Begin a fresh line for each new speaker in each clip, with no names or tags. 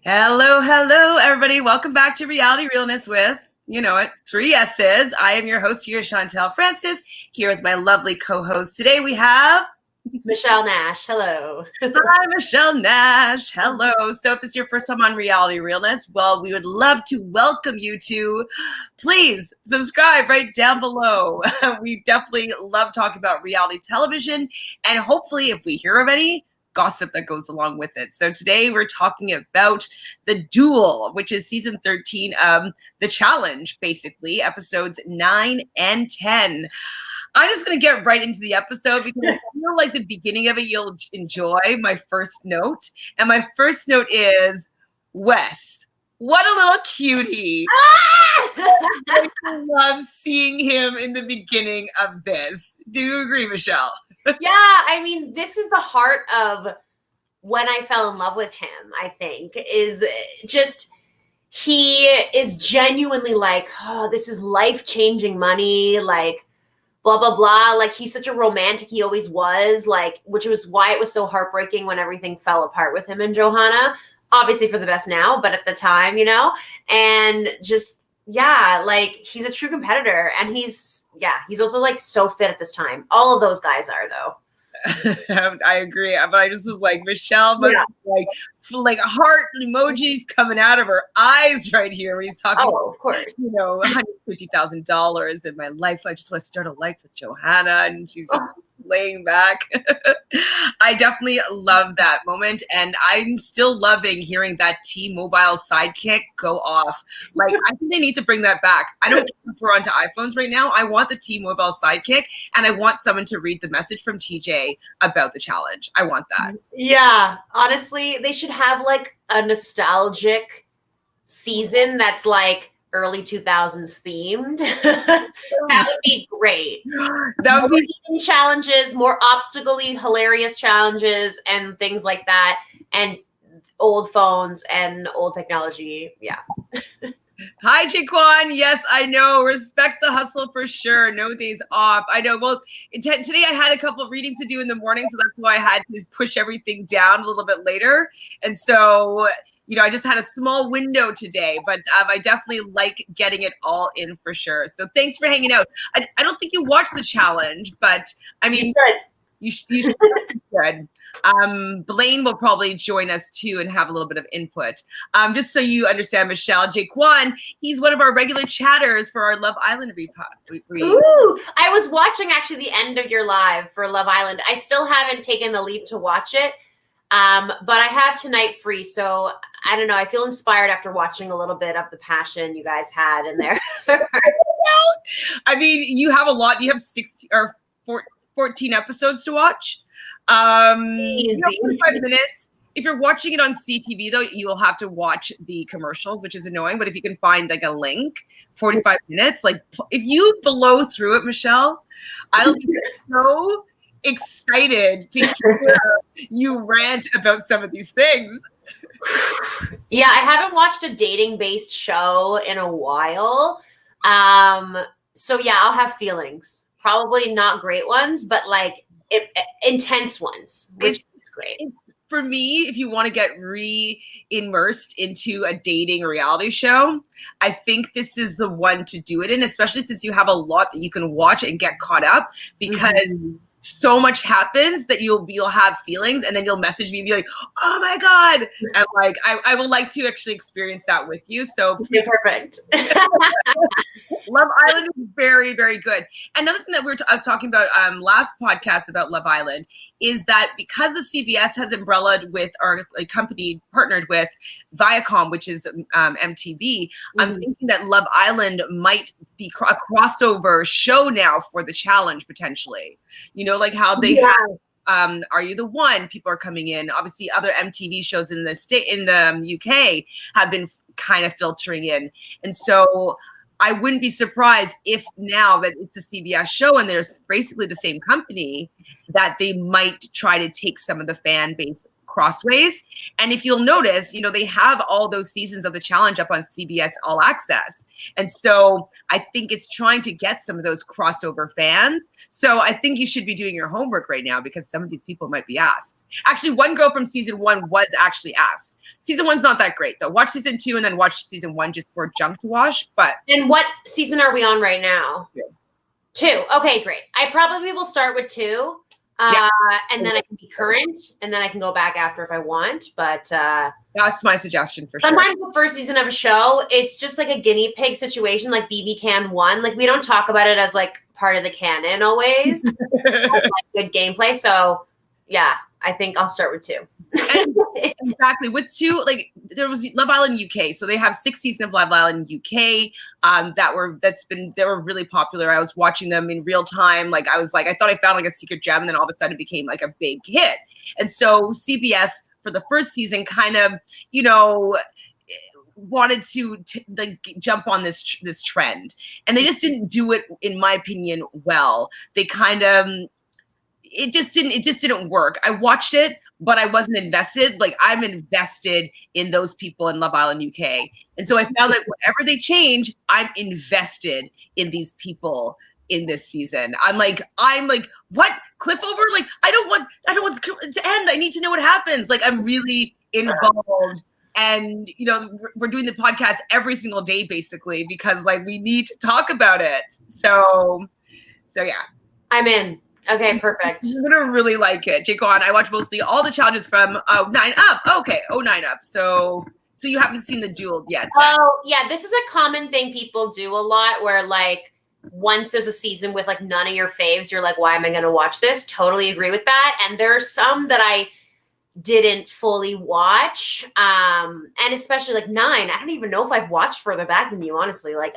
Hello, hello, everybody. Welcome back to Reality Realness with, you know it, 3 S's. I am your host here, Chantele Francis, here with my lovely co-host. Today we have
Michelle Nash. Hello.
Hi, Michelle Nash. Hello. So if this is your first time on Reality Realness, well, we would love to welcome you to please subscribe right down below. We definitely love talking about reality television, and hopefully if we hear of any, gossip that goes along with it. So today we're talking about The Duel, which is season 13 of The Challenge, basically, episodes 9 and 10. I'm just going to get right into the episode because I feel like the beginning of it you'll enjoy. My first note. And my first note is Wes. What a little cutie. I love seeing him in the beginning of this. Do you agree, Michelle?
Yeah, I mean, this is the heart of when I fell in love with him, I think, is just he is genuinely like, oh, this is life-changing money, like, blah, blah, blah. Like, he's such a romantic. He always was, like, which was why it was so heartbreaking when everything fell apart with him and Johanna. Obviously for the best now, but at the time, you know? And just, yeah, like, he's a true competitor. And he's also, like, so fit at this time. All of those guys are, though.
I agree, but I just was like, Michelle must like heart emojis coming out of her eyes right here when he's talking.
Oh, of course.
You know, $150,000 in my life. I just want to start a life with Johanna, and she's just laying back. I definitely love that moment, and I'm still loving hearing that T-Mobile sidekick go off. Like, I think they need to bring that back. I don't care if we're onto iPhones right now. I want the T-Mobile sidekick, and I want someone to read the message from TJ about the challenge. I want that.
Yeah, honestly, they should have like a nostalgic season that's like early 2000s themed. That would be great. That would be challenges, more obstacle-y, hilarious challenges and things like that, and old phones and old technology. Yeah.
Hi, Jaquan. Yes, I know. Respect the hustle for sure. No days off. I know. Well, today I had a couple of readings to do in the morning, so that's why I had to push everything down a little bit later. And so, you know, I just had a small window today, but I definitely like getting it all in for sure. So thanks for hanging out. I don't think you watched the challenge, but I mean, you should be good. Blaine will probably join us too and have a little bit of input. Just so you understand, Michelle, Jaquan, he's one of our regular chatters for our Love Island read.
Ooh, I was watching actually the end of your live for Love Island. I still haven't taken the leap to watch it, but I have tonight free, so I don't know. I feel inspired after watching a little bit of the passion you guys had in there.
I mean, you have a lot. You have 16 or 14 episodes to watch.
Easy.
45 minutes. If you're watching it on CTV, though, you will have to watch the commercials, which is annoying. But if you can find like a link, 45 minutes, like if you blow through it, Michelle, I'll be so excited to hear you rant about some of these things.
Yeah, I haven't watched a dating-based show in a while. So yeah, I'll have feelings. Probably not great ones, but like intense ones, which is great.
For me, if you want to get re-immersed into a dating reality show, I think this is the one to do it in, especially since you have a lot that you can watch and get caught up, because so much happens that you'll have feelings, and then you'll message me and be like, oh my God. And like, I would like to actually experience that with you. So please.
Perfect.
Love Island is very, very good. Another thing that I was talking about last podcast about Love Island is that because the CBS has umbrellaed with our company partnered with Viacom, which is MTV, I'm thinking that Love Island might be a crossover show now for the challenge potentially. You know, like how they have Are You the One? People are coming in. Obviously, other MTV shows in the UK have been kind of filtering in, and so I wouldn't be surprised if now that it's a CBS show and there's basically the same company, that they might try to take some of the fan base crossways. And if you'll notice, they have all those seasons of the challenge up on CBS All Access. And so I think it's trying to get some of those crossover fans. So I think you should be doing your homework right now, because some of these people might be asked. Actually, one girl from season 1 was actually asked. Season 1's not that great though. Watch season 2 and then watch season 1 just for junk to wash.
And what season are we on right now? 2. Okay, great. I probably will start with 2. And then I can be current, and then I can go back after if I want. But
that's my suggestion for sure.
Sometimes the first season of a show, it's just like a guinea pig situation, like BB Can 1. Like, we don't talk about it as like part of the canon always. Like, good gameplay. So yeah, I think I'll start with 2.
Exactly. With 2, like, there was Love Island UK. So they have 6 seasons of Love Island UK they were really popular. I was watching them in real time. Like, I thought I found like a secret gem, and then all of a sudden it became like a big hit. And so CBS for the first season kind of, wanted to like jump on this trend, and they just didn't do it, in my opinion, well. They kind of, it just didn't work. I watched it, but I wasn't invested. Like, I'm invested in those people in Love Island UK. And so I found that whatever they change, I'm invested in these people in this season. I'm like, what? Cliffover? Like, I don't want it to end. I need to know what happens. Like, I'm really involved. And, we're doing the podcast every single day, basically, because like we need to talk about it. So yeah.
I'm in. Okay, perfect.
You're gonna really like it. Jaquan, I watch mostly all the challenges from 9 Up. Okay, 9 Up. So you haven't seen The Duel yet.
Oh, yeah. This is a common thing people do a lot, where like once there's a season with like none of your faves, you're like, why am I going to watch this? Totally agree with that. And there are some that I didn't fully watch. And especially like 9. I don't even know if I've watched further back than you, honestly. Like,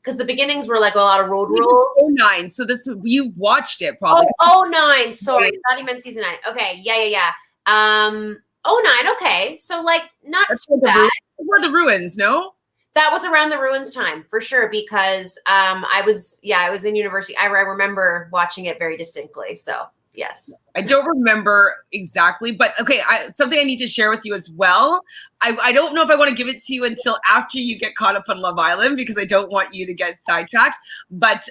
because the beginnings were like a lot of road rules.
9. So you've watched it probably.
Oh, 9. Sorry. I thought you meant season 9. Okay. Yeah. 9. Okay. So like
That's
too bad.
Where the ruins, no?
That was around the ruins time for sure, because I was in university. I remember watching it very distinctly. So yes.
I don't remember exactly, but okay, something I need to share with you as well. I don't know if I want to give it to you until after you get caught up on Love Island, because I don't want you to get sidetracked. But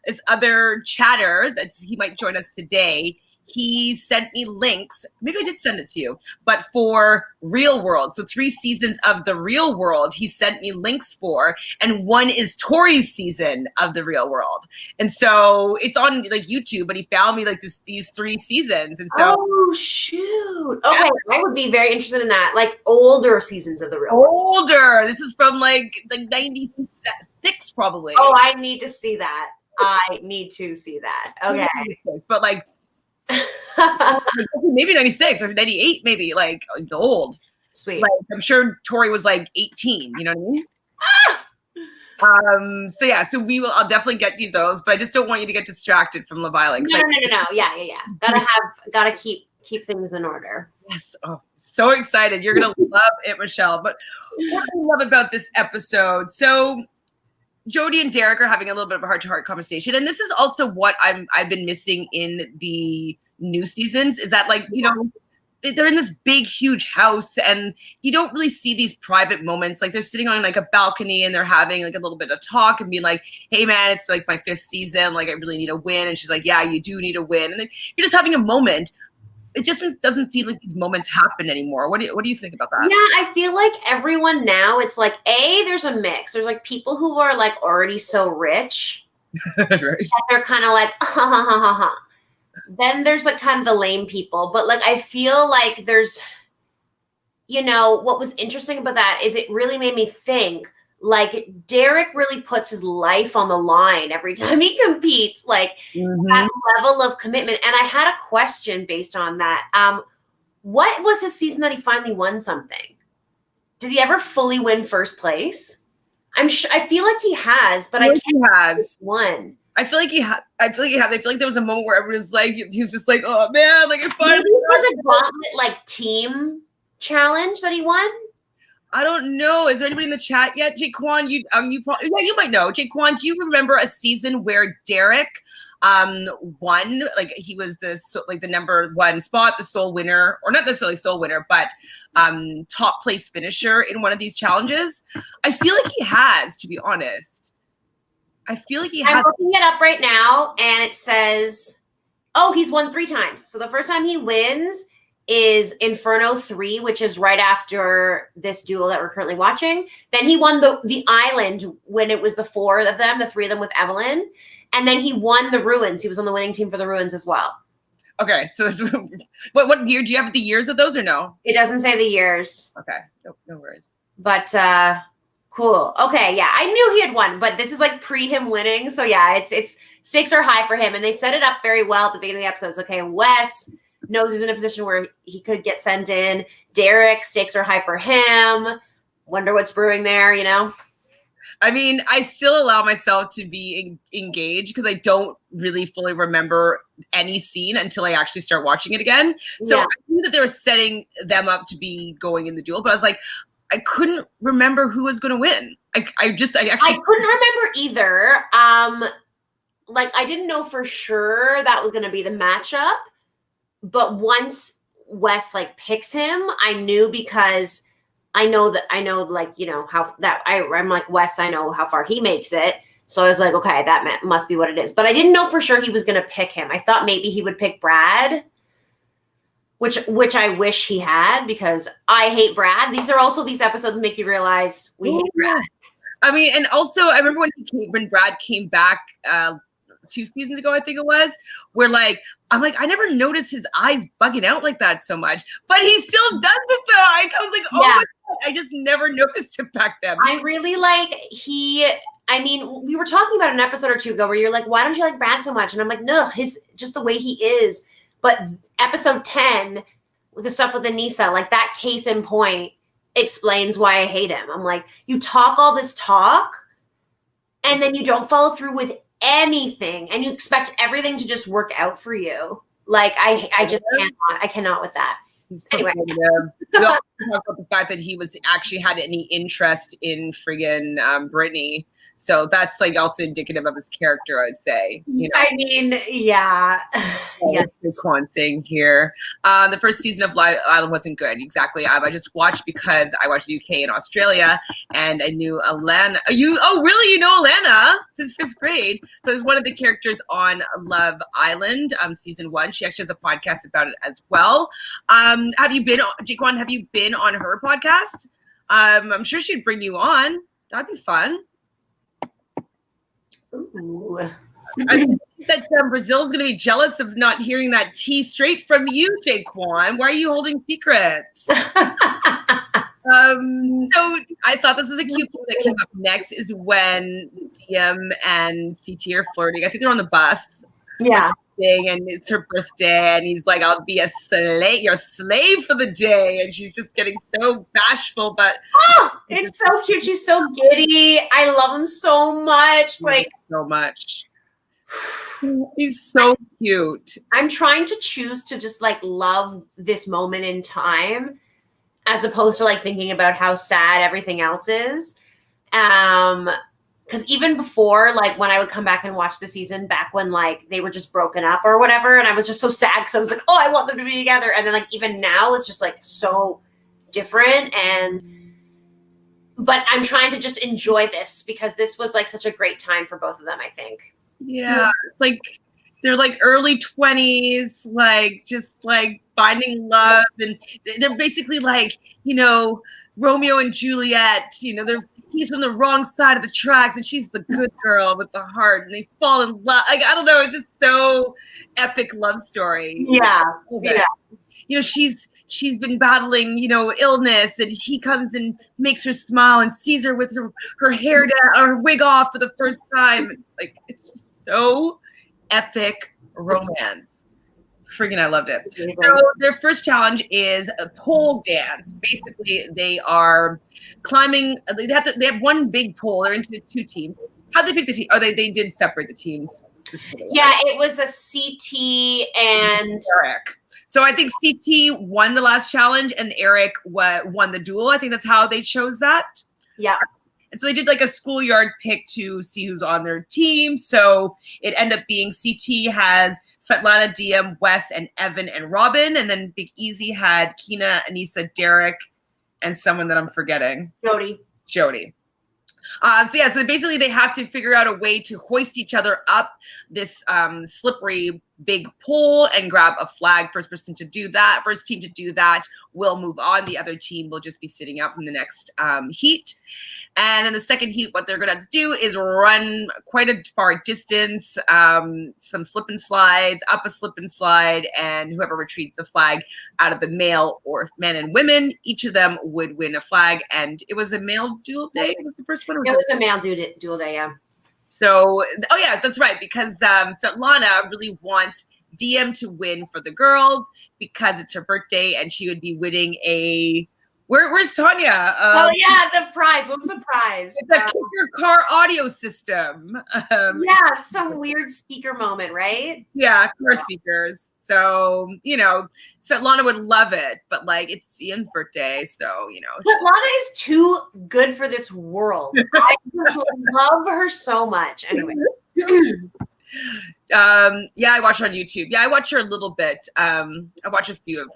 this other chatter he might join us today, he sent me links. Maybe I did send it to you, but for Real World. So 3 seasons of The Real World, he sent me links for, and 1 is Tori's season of The Real World. And so it's on like YouTube, but he found me like these 3 seasons. And so,
oh shoot. Okay, yeah. I would be very interested in that. Like older seasons of The Real World.
Older. This is from like 96 probably.
Oh, I need to see that. Okay.
But like, maybe 96 or 98, maybe like old.
Sweet.
Like, I'm sure Tori was like 18. You know what I mean? So yeah. So I'll definitely get you those, but I just don't want you to get distracted from Love Island.
No. Yeah. Gotta keep things in order.
Yes. Oh, so excited. You're gonna love it, Michelle. But what I love about this episode, so Jody and Derek are having a little bit of a heart-to-heart conversation. And this is also what I've been missing in the new seasons, is that like, they're in this big, huge house, and you don't really see these private moments. Like, they're sitting on like a balcony and they're having like a little bit of talk and being like, hey man, it's like my 5th season. Like, I really need a win. And she's like, yeah, you do need a win. And then you're just having a moment. It just doesn't seem like these moments happen anymore. What do you think about that?
Yeah, I feel like everyone now, it's like, there's a mix. There's like people who are like already so rich.
Right.
And they're kind of like, ha, ha, ha, ha, ha. Then there's like kind of the lame people. But like, I feel like there's, what was interesting about that is it really made me think, like, Derek really puts his life on the line every time he competes, like that level of commitment. And I had a question based on that. What was his season that he finally won something? Did he ever fully win first place? I'm sure. I feel like he has, but I can't won.
I feel like he has. I feel like there was a moment where everyone was like, he was just like, oh man, like I finally.
Maybe it was a gauntlet like team challenge that he won.
I don't know. Is there anybody in the chat yet? Jaquan, you probably, yeah, you might know. Jaquan, do you remember a season where Derek won. Like he was the number one spot, the sole winner, or not necessarily sole winner, but top place finisher in one of these challenges. I feel like he has, to be honest. I feel like he has.
I'm looking it up right now, and it says, oh, he's won 3 times. So the first time he wins is Inferno 3, which is right after this duel that we're currently watching. Then he won the island when it was the 4 of them, the 3 of them with Evelyn. And then he won the Ruins. He was on the winning team for the Ruins as well.
Okay, so what year? Do you have the years of those or no?
It doesn't say the years.
Okay, no worries.
But cool. Okay, yeah, I knew he had won, but this is like pre him winning. So yeah, it's stakes are high for him, and they set it up very well at the beginning of the episodes. Okay, Wes knows he's in a position where he could get sent in. Derek, stakes are high for him. Wonder what's brewing there, you know?
I mean, I still allow myself to be engaged because I don't really fully remember any scene until I actually start watching it again. So yeah. I knew that they were setting them up to be going in the duel, but I was like, I couldn't remember who was going to win. I couldn't
remember either. Like I didn't know for sure that was going to be the matchup, but once Wes like picks him, I knew because I know like, you know, how that I'm like, Wes, I know how far he makes it. So I was like, okay, that must be what it is. But I didn't know for sure he was going to pick him. I thought maybe he would pick Brad, which I wish he had because I hate Brad. These episodes make you realize we hate Brad.
I mean, and also I remember when Brad came back 2 seasons ago, I think it was, where like, I'm like, I never noticed his eyes bugging out like that so much, but he still does it though. I was like, oh my God, I just never noticed it back then.
I really like I mean, we were talking about an episode or 2 ago where you're like, why don't you like Brad so much? And I'm like, no, just the way he is. But episode 10 with the stuff with Anissa, like that case in point explains why I hate him. I'm like, you talk all this talk and then you don't follow through with anything and you expect everything to just work out for you. Like I just cannot with that. Anyway.
We also talk about the fact that he actually had any interest in friggin' Brittany. So that's like also indicative of his character, I'd say. You know?
I mean, yeah.
Yes. Saying here. The first season of Live Island wasn't good. Exactly. I just watched because I watched the UK and Australia, and I knew Alana. Really? You know Alana since 5th grade. So it was one of the characters on Love Island, season 1. She actually has a podcast about it as well. Have you been, Jaquan? Have you been on her podcast? I'm sure she'd bring you on. That'd be fun.
Ooh.
I think that Brazil's going to be jealous of not hearing that tea straight from you, Jaquan. Why are you holding secrets? So I thought this was a cute thing that came up next is when DM and CT are flirting. I think they're on the bus.
Yeah.
And it's her birthday, and he's like, I'll be your slave for the day. And she's just getting so bashful, but
it's so cute. She's so giddy. I love him so much.
So much. He's so cute.
I'm trying to choose to just like love this moment in time as opposed to like thinking about how sad everything else is. Because even before, like when I would come back and watch the season back when like they were just broken up or whatever, and I was just so sad because I was like, oh, I want them to be together. And then like even now it's just like so different. But I'm trying to just enjoy this because this was like such a great time for both of them, I think.
Yeah, it's like they're like early 20s, like just like finding love, and they're basically like, you know, Romeo and Juliet. You know, he's from the wrong side of the tracks and she's the good girl with the heart, and they fall in love. Like, I don't know, it's just so epic love story.
Yeah. Yeah.
You know, she's been battling, you know, illness, and he comes and makes her smile and sees her with her hair down or her wig off for the first time. Like, it's just so epic romance. Friggin' I loved it. So their first challenge is a pole dance. Basically, they are climbing. They have one big pole. They're into 2 teams. How'd they pick the team? Oh, they did separate the teams.
Yeah, it was a CT and
Eric. So I think CT won the last challenge and Eric won the duel. I think that's how they chose that.
Yeah.
And so they did like a schoolyard pick to see who's on their team. So it ended up being CT has Svetlana, DM, Wes, and Evan and Robin. And then Big Easy had Kina, Anissa, Derek, and someone that I'm forgetting. Jody. So basically they have to figure out a way to hoist each other up this slippery big pole and grab a flag. First team to do that will move on. The other team will just be sitting out from the next heat. And then the second heat, what they're going to have to do is run quite a far distance, some slip and slides, up a slip and slide, and whoever retrieves the flag out of the male or men and women, each of them would win a flag. And it was a male duel day. It was the first one.
It was a male duel day, yeah.
So, oh yeah, that's right, because Svetlana really wants DM to win for the girls because it's her birthday and she would be winning a... Where's Tanya?
Oh yeah, the prize. What was the prize?
It's a Kicker car audio system.
Yeah, some weird speaker moment, right?
Yeah, car speakers. So, Svetlana would love it, but like it's Ian's birthday, so
Svetlana is too good for this world. I just love her so much. Anyways.
I watch her on YouTube. Yeah, I watch her a little bit. I watch a few of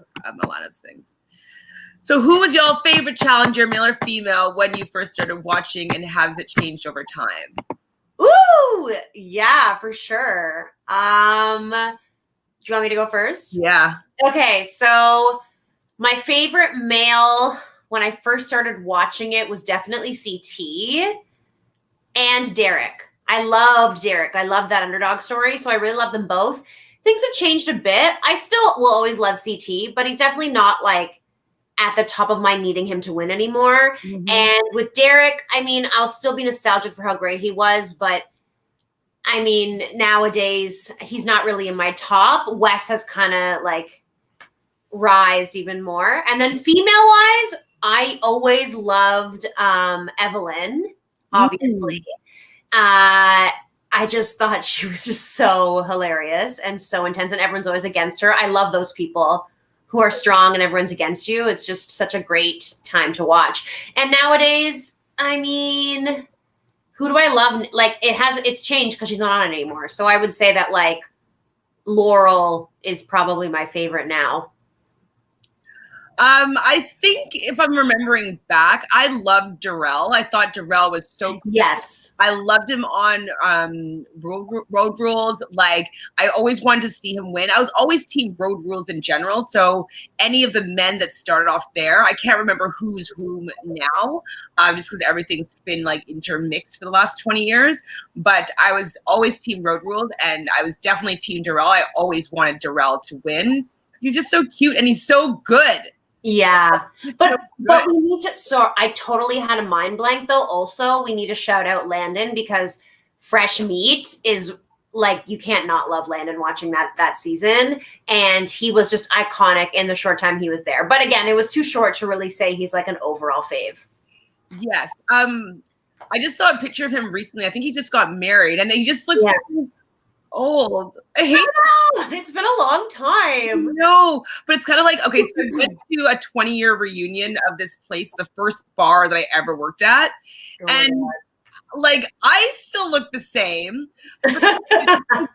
Alana's things. So who was your favorite challenger, male or female, when you first started watching, and has it changed over time?
Ooh, yeah, for sure. Do you want me to go first?
Yeah.
Okay, so my favorite male when I first started watching it was definitely CT and Derek. I loved Derek. I loved that underdog story, so I really love them both. Things have changed a bit. I still will always love CT, but he's definitely not like at the top of my needing him to win anymore. Mm-hmm. And with Derek, I mean, I'll still be nostalgic for how great he was, but I mean, nowadays he's not really in my top. Wes has kind of like rised even more. And then female wise, I always loved Evelyn, obviously. I just thought she was just so hilarious and so intense, and everyone's always against her. I love those people who are strong and everyone's against you. It's just such a great time to watch. And nowadays, I mean, who do I love? Like it's changed because she's not on it anymore. So I would say that like Laurel is probably my favorite now.
I think if I'm remembering back, I loved Darrell. I thought Darrell was so cool.
Yes.
I loved him on Road Rules. Like, I always wanted to see him win. I was always team Road Rules in general. So any of the men that started off there, I can't remember who's whom now, just because everything's been like intermixed for the last 20 years. But I was always team Road Rules, and I was definitely team Darrell. I always wanted Darrell to win because he's just so cute and he's so good.
Yeah, but we need to. So I totally had a mind blank though. Also, we need to shout out Landon because Fresh Meat is like you can't not love Landon watching that season, and he was just iconic in the short time he was there. But again, it was too short to really say he's like an overall fave.
Yes. I just saw a picture of him recently. I think he just got married, and he just looks so old. I hate
it. It's been a long time.
No, but it's kind of like, okay, so I went to a 20-year reunion of this place, the first bar that I ever worked at. And like, I still look the same.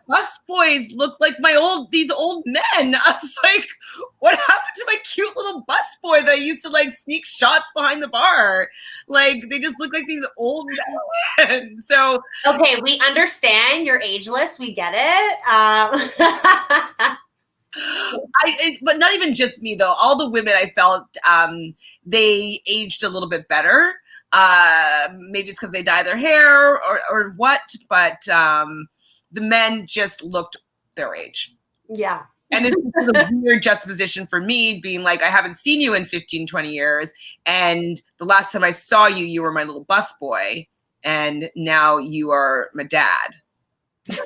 Bus boys look like these old men. I was like, what happened to my cute little bus boy that I used to like sneak shots behind the bar? Like, they just look like these old men. So
okay, we understand you're ageless. We get it.
But not even just me though. All the women I felt they aged a little bit better. Maybe it's because they dye their hair or what, but the men just looked their age.
Yeah.
And it's a weird juxtaposition for me being like, I haven't seen you in 15, 20 years. And the last time I saw you, you were my little bus boy. And now you are my dad. So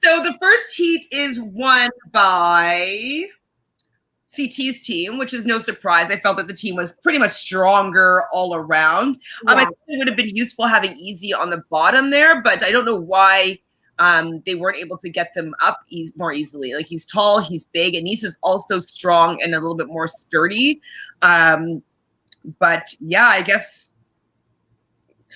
the first heat is won by CT's team, which is no surprise. I felt that the team was pretty much stronger all around. I think it would have been useful having Easy on the bottom there, but I don't know why they weren't able to get them up more easily. Like, he's tall, he's big, and Nisa's also strong and a little bit more sturdy. But yeah, I guess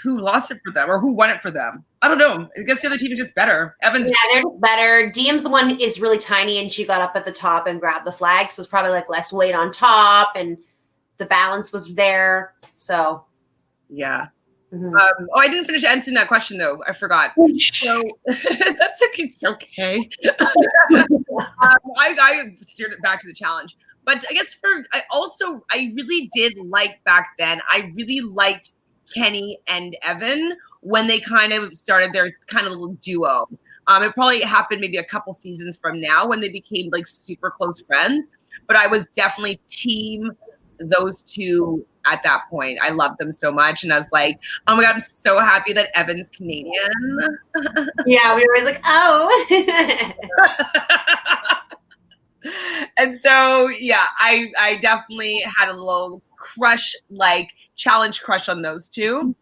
who lost it for them or who won it for them? I don't know. I guess the other team is just better. Evan's
they're better. Diem's the one who is really tiny, and she got up at the top and grabbed the flag, so it's probably like less weight on top, and the balance was there. So
yeah. I didn't finish answering that question though. I forgot. So that's okay. It's okay. I steered it back to the challenge, but I guess I really did like back then. I really liked Kenny and Evan when they kind of started their kind of little duo. It probably happened maybe a couple seasons from now when they became like super close friends. But I was definitely team those two at that point. I loved them so much. And I was like, oh my God, I'm so happy that Evan's Canadian.
Yeah, we were always like, oh.
And so, yeah, I definitely had a little crush, like challenge crush on those two.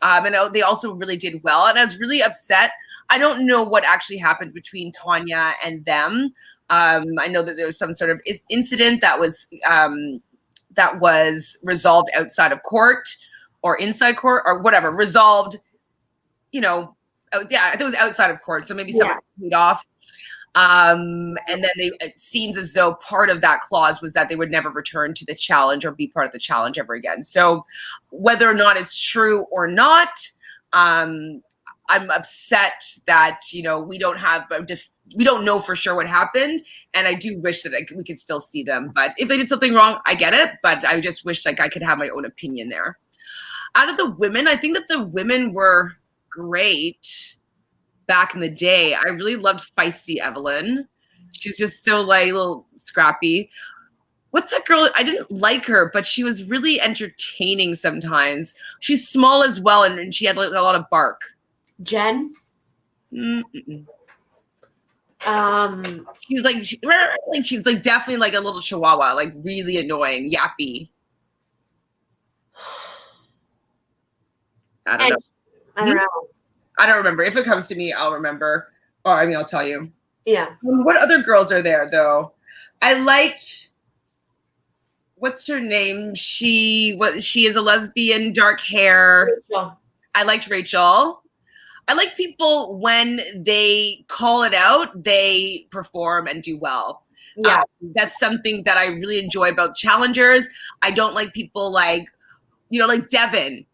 And they also really did well. And I was really upset. I don't know what actually happened between Tanya and them. I know that there was some sort of incident that was resolved outside of court or inside court or whatever, resolved, yeah, I think it was outside of court. So maybe someone paid off. And then it seems as though part of that clause was that they would never return to the challenge or be part of the challenge ever again. So whether or not it's true or not, I'm upset that, we don't know for sure what happened. And I do wish that we could still see them. But if they did something wrong, I get it. But I just wish like I could have my own opinion there. Out of the women, I think that the women were great back in the day. I really loved feisty Evelyn. She's just so like a little scrappy. What's that girl? I didn't like her, but she was really entertaining sometimes. She's small as well, and she had like a lot of bark.
Jen?
Mm-mm. She's like definitely like a little chihuahua, like really annoying, yappy. I don't know. I don't remember. If it comes to me, I'll remember. Or I'll tell you.
Yeah.
What other girls are there though? I liked, what's her name? She is a lesbian, dark hair.
Rachel.
I liked Rachel. I like people when they call it out, they perform and do well.
Yeah.
That's something that I really enjoy about challengers. I don't like people like, like Devin.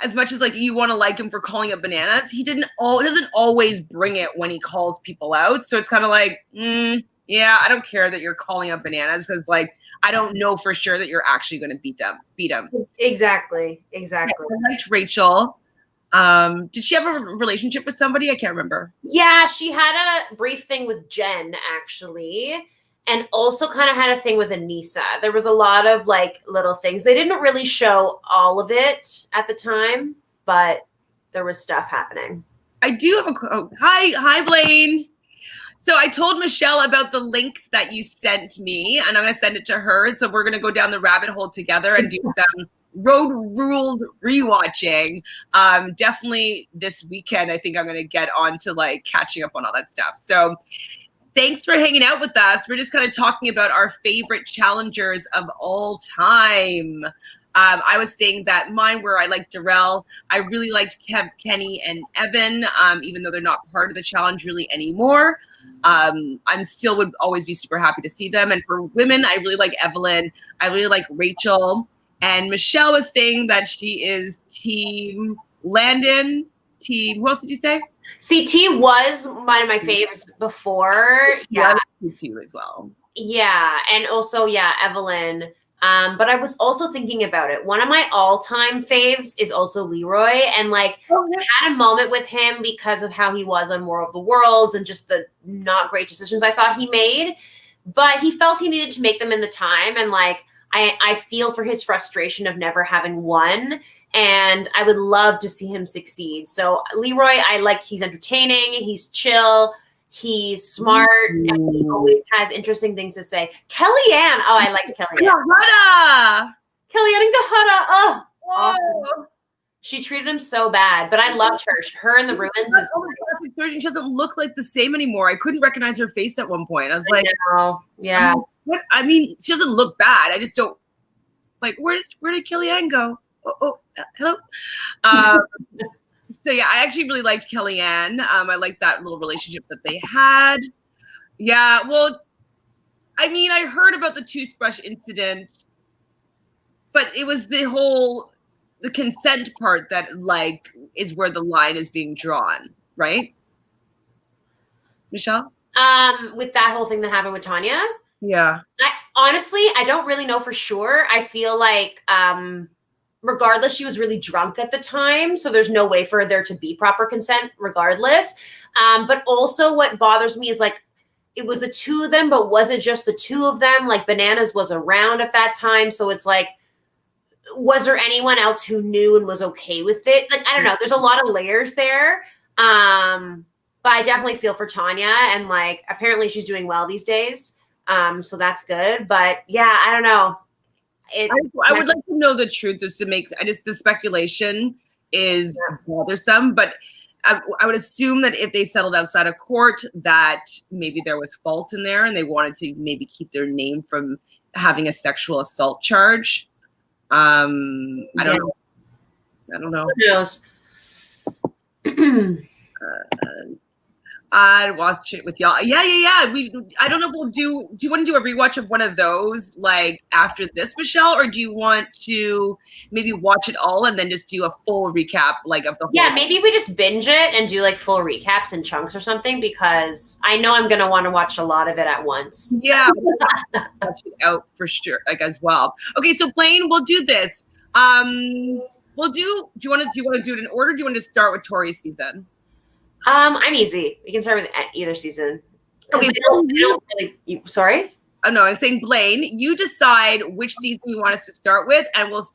As much as like you want to like him for calling up bananas, he doesn't always bring it when he calls people out. So it's kind of like, yeah, I don't care that you're calling up bananas because like I don't know for sure that you're actually going to beat them.
Exactly.
Yeah, I liked Rachel. Did she have a relationship with somebody? I can't remember.
Yeah, she had a brief thing with Jen, actually, and also kind of had a thing with Anissa. There was a lot of like little things. They didn't really show all of it at the time, but there was stuff happening.
I do have hi, Blaine. So I told Michelle about the link that you sent me, and I'm going to send it to her. So we're going to go down the rabbit hole together and do some Road Rules rewatching. Definitely this weekend, I think I'm going to get on to like catching up on all that stuff. So thanks for hanging out with us. We're just kind of talking about our favorite challengers of all time. I was saying that mine were I liked Darrell. I really liked Kenny and Evan, even though they're not part of the challenge really anymore. I'm still would always be super happy to see them. And for women, I really like Evelyn. I really like Rachel. And Michelle was saying that she is team Landon. Who else did you say?
CT was one of my favorites before. Yeah.
Too as well.
Yeah. And also, Evelyn. But I was also thinking about it. One of my all-time faves is also Leroy. And I had a moment with him because of how he was on War of the Worlds and just the not great decisions I thought he made. But he felt he needed to make them in the time. And I feel for his frustration of never having won, and I would love to see him succeed. So Leroy, he's entertaining, he's chill, he's smart, and he always has interesting things to say. Kellyanne, I liked Kellyanne. Kellyanne and Gahara, awful. She treated him so bad, but I loved her. Her in the ruins is.
Oh my God, she doesn't look like the same anymore. I couldn't recognize her face at one point. I was like,
yeah.
What? I mean, she doesn't look bad. I just don't. Like, where did Kellyanne go? Oh, hello. Um, so yeah, I actually really liked Kellyanne. I liked that little relationship that they had. Yeah, well, I mean, I heard about the toothbrush incident, but it was the consent part that like is where the line is being drawn, right? Michelle?
With that whole thing that happened with Tanya.
Yeah.
I don't really know for sure. I feel like regardless, she was really drunk at the time, so there's no way for there to be proper consent regardless. But also what bothers me is like it was the two of them, but was it just the two of them? Like Bananas was around at that time, so it's like, was there anyone else who knew and was okay with it? Like, I don't know. There's a lot of layers there. But I definitely feel for Tanya, and like apparently she's doing well these days. So that's good. But yeah, I don't know.
I would like to know the truth just to make the speculation is bothersome, but I would assume that if they settled outside of court that maybe there was fault in there and they wanted to maybe keep their name from having a sexual assault charge. I don't know. I don't know.
Who knows?
I'd watch it with y'all. Yeah. I don't know. Do you want to do a rewatch of one of those like after this, Michelle, or do you want to maybe watch it all and then just do a full recap like of the whole?
Yeah, maybe we just binge it and do like full recaps in chunks or something, because I know I'm gonna want to watch a lot of it at once.
Yeah, watch it out for sure, like as well. Okay, so Blaine, we'll do this. We'll do. Do you want to do it in order? Do you want to start with Tori's season?
I'm easy. We can start with either season.
Okay.
Sorry?
Oh no, I'm saying Blaine, you decide which season you want us to start with, and we'll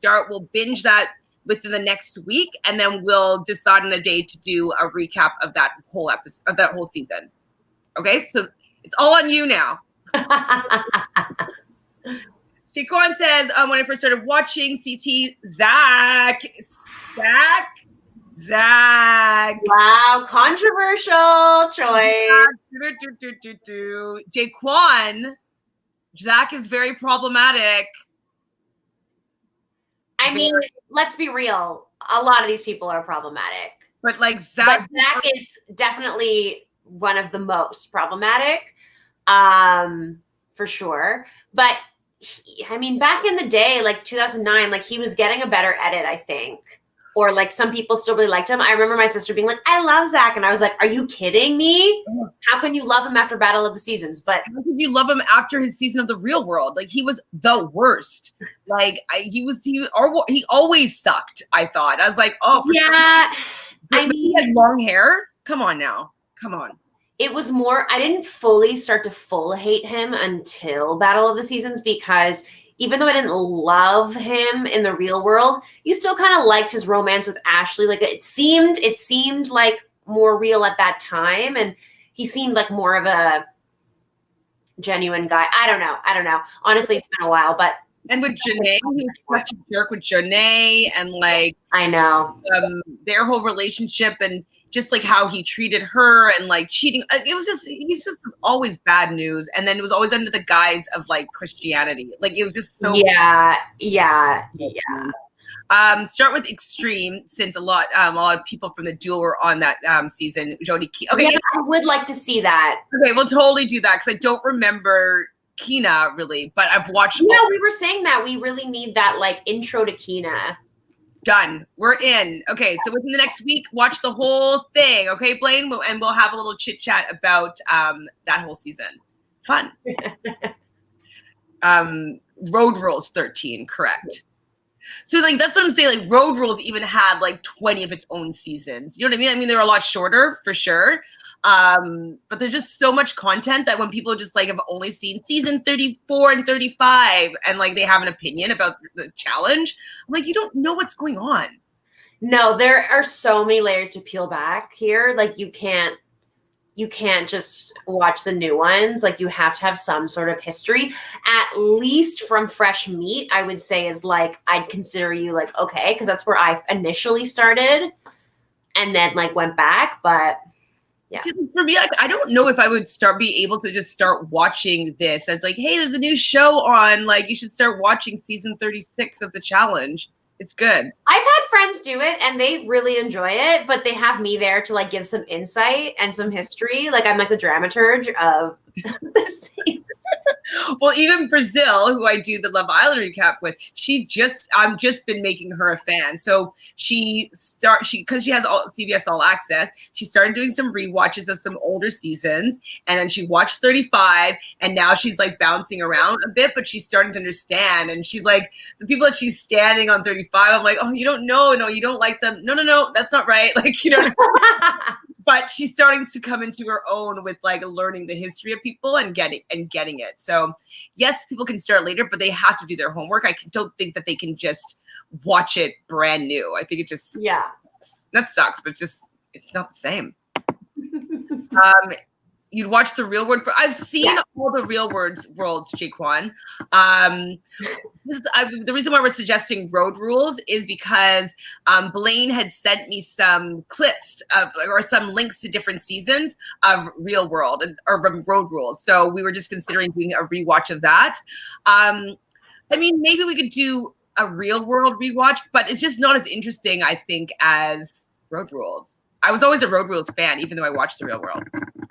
binge that within the next week, and then we'll decide on a day to do a recap of that whole episode, of that whole season. Okay, so it's all on you now. Chiquan says, when I first started watching CT, Zach.
Wow, controversial choice.
Jaquan, Zach is very problematic.
I mean, let's be real. A lot of these people are problematic.
But like Zach
is definitely one of the most problematic, for sure. But I mean, back in the day, like 2009, like he was getting a better edit, I think. Or like some people still really liked him. I remember my sister being like, I love Zach. And I was like, are you kidding me? How can you love him after Battle of the Seasons? But
how could you love him after his season of The Real World? Like he was the worst. Like he always sucked, I thought. I was like, oh.
Yeah. I mean,
he had long hair. Come on now. Come on.
It was more, I didn't fully start to full hate him until Battle of the Seasons, because even though I didn't love him in the real world, you still kind of liked his romance with Ashley. Like it seemed like more real at that time. And he seemed like more of a genuine guy. I don't know. Honestly, it's been a while, but.
And with Janae, he was such a jerk with Janae, and like
I know
their whole relationship and just like how he treated her and like cheating. He's just always bad news. And then it was always under the guise of like Christianity. Like it was just so
yeah.
Start with Extreme, since a lot of people from The Duel were on that season. Jodie Key. Okay,
yeah, I would like to see that.
Okay, we'll totally do that because I don't remember Kina really, but I've watched.
Yeah, we were saying that we really need that like intro to Kina.
Done. We're in. Okay, so within the next week, watch the whole thing. Okay, Blaine, and we'll have a little chit chat about that whole season. Fun. Road Rules 13, correct. So like that's what I'm saying. Like Road Rules even had like 20 of its own seasons. You know what I mean? I mean, they're a lot shorter for sure. But there's just so much content that when people just like have only seen season 34 and 35 and like they have an opinion about the challenge, I'm like, you don't know what's going on.
No, there are so many layers to peel back here. Like you can't just watch the new ones. Like you have to have some sort of history, at least from fresh meat, I would say is like, I'd consider you like, okay, because that's where I initially started and then like went back. But Yeah.
See, for me, I don't know if I would be able to just start watching this. It's like, hey, there's a new show on. Like, you should start watching season 36 of The Challenge. It's good.
I've had friends do it and they really enjoy it, but they have me there to like give some insight and some history. Like I'm like the dramaturge of the season.
Well, even Brazil, who I do the Love Island recap with, I've just been making her a fan. So because she has CBS All Access, she started doing some rewatches of some older seasons, and then she watched 35, and now she's like bouncing around a bit, but she's starting to understand. And she's like, the people that she's standing on 35, I'm like, oh, you don't know, no, you don't like them. No, that's not right. Like, you know. But she's starting to come into her own with like learning the history of people and getting it. So yes, people can start later, but they have to do their homework. I don't think that they can just watch it brand new. I think it just that sucks, but it's not the same. You'd watch The Real World. I've seen all the Real Worlds, Jaquan. The reason why we're suggesting Road Rules is because Blaine had sent me some clips or some links to different seasons of Real World or Road Rules. So we were just considering doing a rewatch of that. I mean, maybe we could do a Real World rewatch, but it's just not as interesting, I think, as Road Rules. I was always a Road Rules fan, even though I watched The Real World.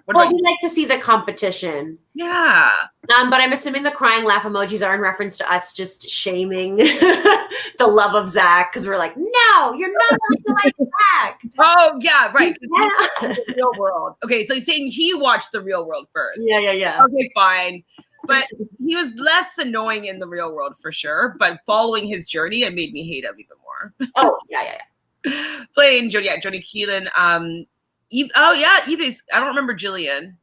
Well, we like to see the competition.
Yeah.
But I'm assuming the crying laugh emojis are in reference to us just shaming the love of Zach because we're like, no, you're not allowed to like Zach.
Oh, yeah, right.
Yeah.
The Real World. Okay, so he's saying he watched The Real World first.
Yeah.
Okay, fine. But he was less annoying in The Real World for sure. But following his journey, it made me hate him even more.
Oh, yeah.
Playing Jody Keelan. Eve's. I don't remember Jillian.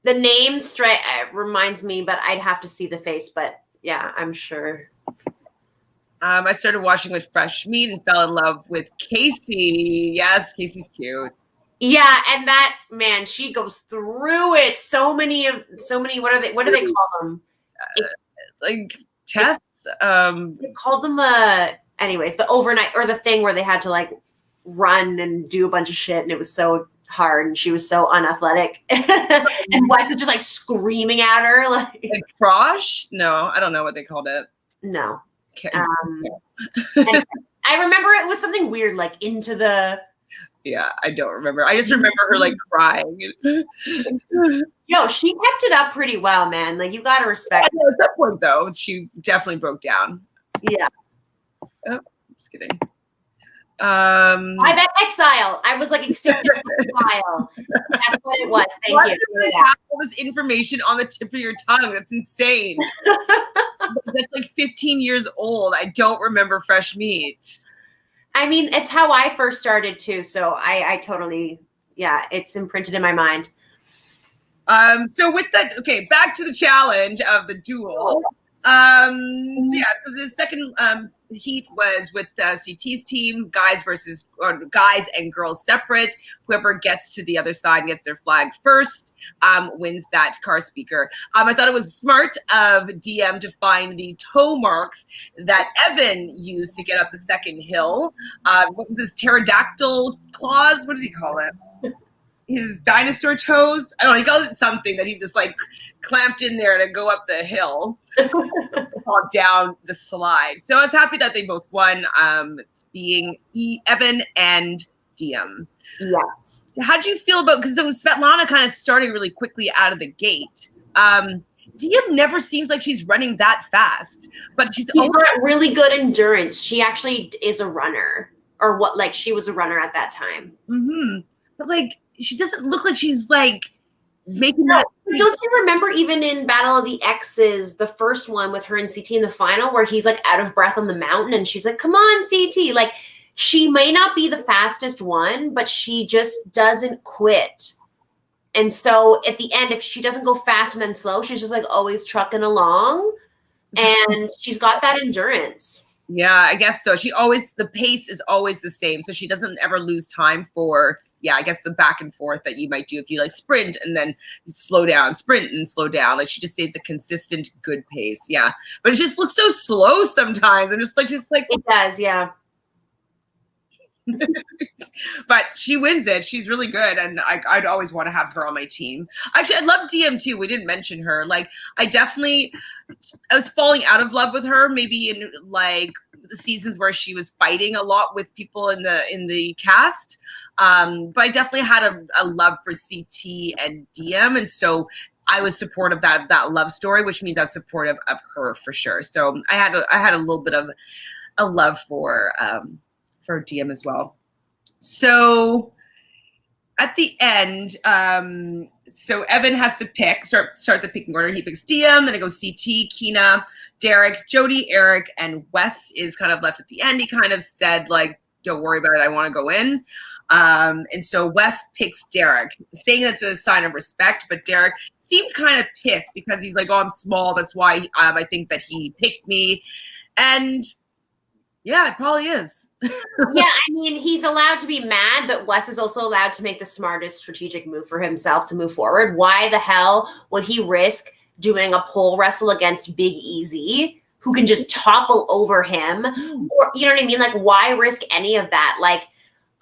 The name reminds me, but I'd have to see the face. But yeah, I'm sure.
I started watching with Fresh Meat and fell in love with Casey. Yes, Casey's cute.
Yeah, and that man, she goes through it. So many. What do they call them?
Like tests.
They called them anyways, the overnight or the thing where they had to like run and do a bunch of shit, and it was so hard, and she was so unathletic. And Wes is just like screaming at her, like
frosh. No, I don't know what they called it.
No. And I remember it was something weird, like into the.
Yeah, I don't remember. I just remember her like crying.
Yo, she kept it up pretty well, man. Like you gotta respect.
Yeah, at that point, though, she definitely broke down.
Yeah.
Oh, just kidding.
I bet exile. I was like extinct exile. That's what it was. Thank you.
You have all this information on the tip of your tongue. That's insane. That's like 15 years old. I don't remember Fresh Meat.
I mean, it's how I first started too. So I totally, it's imprinted in my mind.
So with that, okay, back to the challenge of the duel. So the second heat was with CT's team, guys and girls separate. Whoever gets to the other side and gets their flag first wins that car speaker. I thought it was smart of DM to find the toe marks that Evan used to get up the second hill. What was his pterodactyl claws? What did he call it? His dinosaur toes. I don't know. He called it something that he just like clamped in there to go up the hill, down the slide. So I was happy that they both won. It's being Evan and DM.
Yes.
How do you feel about, because it was Svetlana kind of starting really quickly out of the gate. DM never seems like she's running that fast, but she's
got really good endurance. She actually is a runner, or what? Like she was a runner at that time.
Mm-hmm. But like, she doesn't look like she's like making that.
Don't you remember even in Battle of the Exes, the first one with her and CT in the final, where he's like out of breath on the mountain and she's like, come on, CT. Like she may not be the fastest one, but she just doesn't quit. And so at the end, if she doesn't go fast and then slow, she's just like always trucking along. And she's got that endurance.
Yeah, I guess so. The pace is always the same. So she doesn't ever lose time for, I guess the back and forth that you might do if you like sprint and then slow down, sprint and slow down. Like she just stays a consistent good pace. Yeah. But it just looks so slow sometimes. I'm just like
it does. Yeah.
But she wins it. She's really good, and I'd always want to have her on my team. Actually, I love DM too. We didn't mention her. Like, I was falling out of love with her, maybe in like the seasons where she was fighting a lot with people in the cast. But I definitely had a love for CT and DM, and so I was supportive of that love story, which means I was supportive of her for sure. So I had a little bit of a love for DM as well. So at the end, so Evan has to start the picking order. He picks DM, then it goes CT, Keena, Derek, Jody, Eric, and Wes is kind of left at the end. He kind of said, like, don't worry about it, I want to go in. And so Wes picks Derek, saying that's a sign of respect, but Derek seemed kind of pissed because he's like, oh, I'm small, that's why I think that he picked me. And yeah, it probably is.
Yeah, I mean, he's allowed to be mad, but Wes is also allowed to make the smartest strategic move for himself to move forward. Why the hell would he risk doing a pole wrestle against Big Easy, who can just topple over him? Or, you know what I mean? Like, why risk any of that? Like,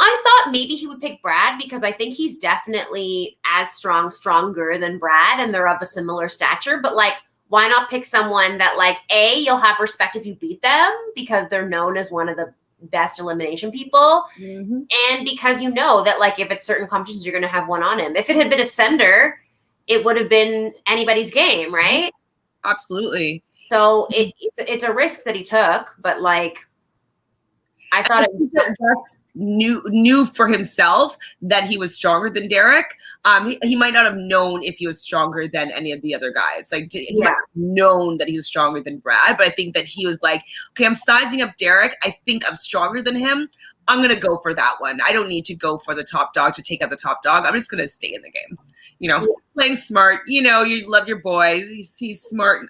I thought maybe he would pick Brad because I think he's definitely as stronger than Brad, and they're of a similar stature. But, like, why not pick someone that, like, A, you'll have respect if you beat them because they're known as one of the best elimination people, and because you know that, like, if it's certain competitions, you're going to have one on him. If it had been a sender, it would have been anybody's game, right?
Absolutely.
So it's a risk that he took, but, like, I thought it was
knew for himself that he was stronger than Derek. He might not have known if he was stronger than any of the other guys. Like, he might have known that he was stronger than Brad, but I think that he was like, okay, I'm sizing up Derek. I think I'm stronger than him. I'm going to go for that one. I don't need to go for the top dog to take out the top dog. I'm just going to stay in the game. You know, playing smart. You know, you love your boy. He's smart,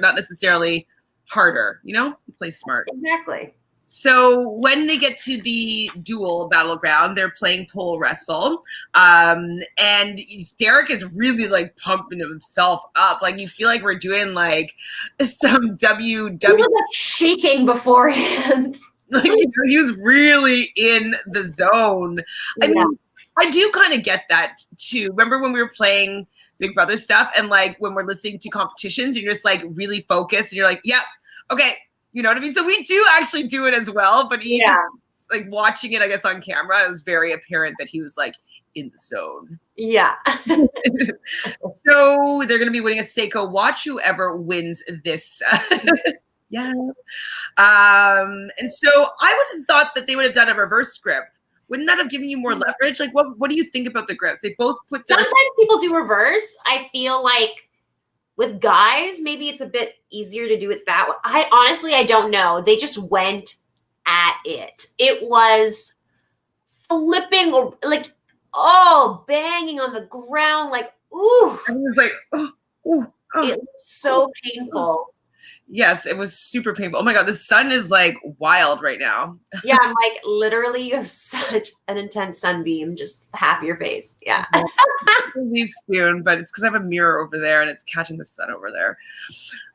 not necessarily harder. You know, he plays smart.
Exactly.
So when they get to the duel battleground, they're playing pole wrestle. And Derek is really, like, pumping himself up. Like, you feel like we're doing, like, some WWE.
He was, like, shaking beforehand.
Like, you know, he was really in the zone. I mean, I do kind of get that too. Remember when we were playing Big Brother stuff, and, like, when we're listening to competitions, you're just, like, really focused, and you're like, yeah, okay. You know what I mean? So we do actually do it as well, but even like watching it, I guess, on camera, it was very apparent that he was, like, in the zone.
Yeah.
So they're going to be winning a Seiko watch, whoever wins this. Yes. And so I would have thought that they would have done a reverse script. Wouldn't that have given you more leverage? Like, what do you think about the grips? They both put
Sometimes people do reverse. I feel like with guys, maybe it's a bit easier to do it that way. I don't know. They just went at it. It was flipping, like, banging on the ground, like, ooh.
I was like, oh.
It was so painful.
Yes, it was super painful. Oh my God, the sun is, like, wild right now.
Yeah, I'm like, literally, you have such an intense sunbeam just half your face. Yeah.
We'll leave soon, but it's because I have a mirror over there and it's catching the sun over there.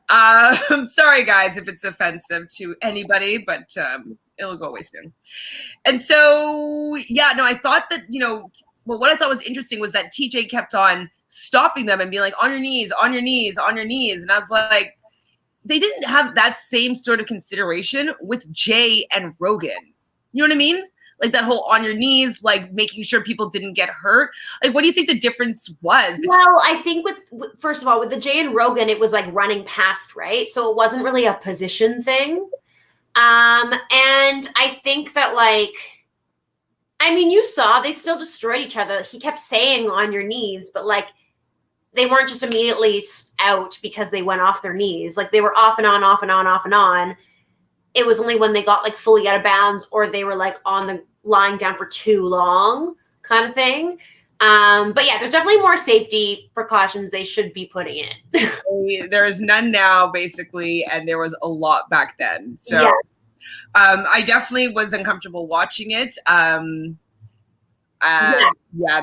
I'm sorry, guys, if it's offensive to anybody, but it'll go away soon. And so, yeah, no, I thought that, you know, well, what I thought was interesting was that TJ kept on stopping them and being like, on your knees, on your knees, on your knees. And I was like, they didn't have that same sort of consideration with Jay and Rogan. You know what I mean? Like, that whole on your knees, like, making sure people didn't get hurt. Like, what do you think the difference was?
Well, I think first of all, with the Jay and Rogan, it was like running past, right? So it wasn't really a position thing. And I think that, like, I mean, you saw they still destroyed each other. He kept saying on your knees, but, like, they weren't just immediately out because they went off their knees. Like, they were off and on, off and on, off and on. It was only when they got, like, fully out of bounds or they were, like, on the lying down for too long kind of thing. But yeah, there's definitely more safety precautions they should be putting in.
There is none now, basically, and there was a lot back then. So I definitely was uncomfortable watching it. Yeah,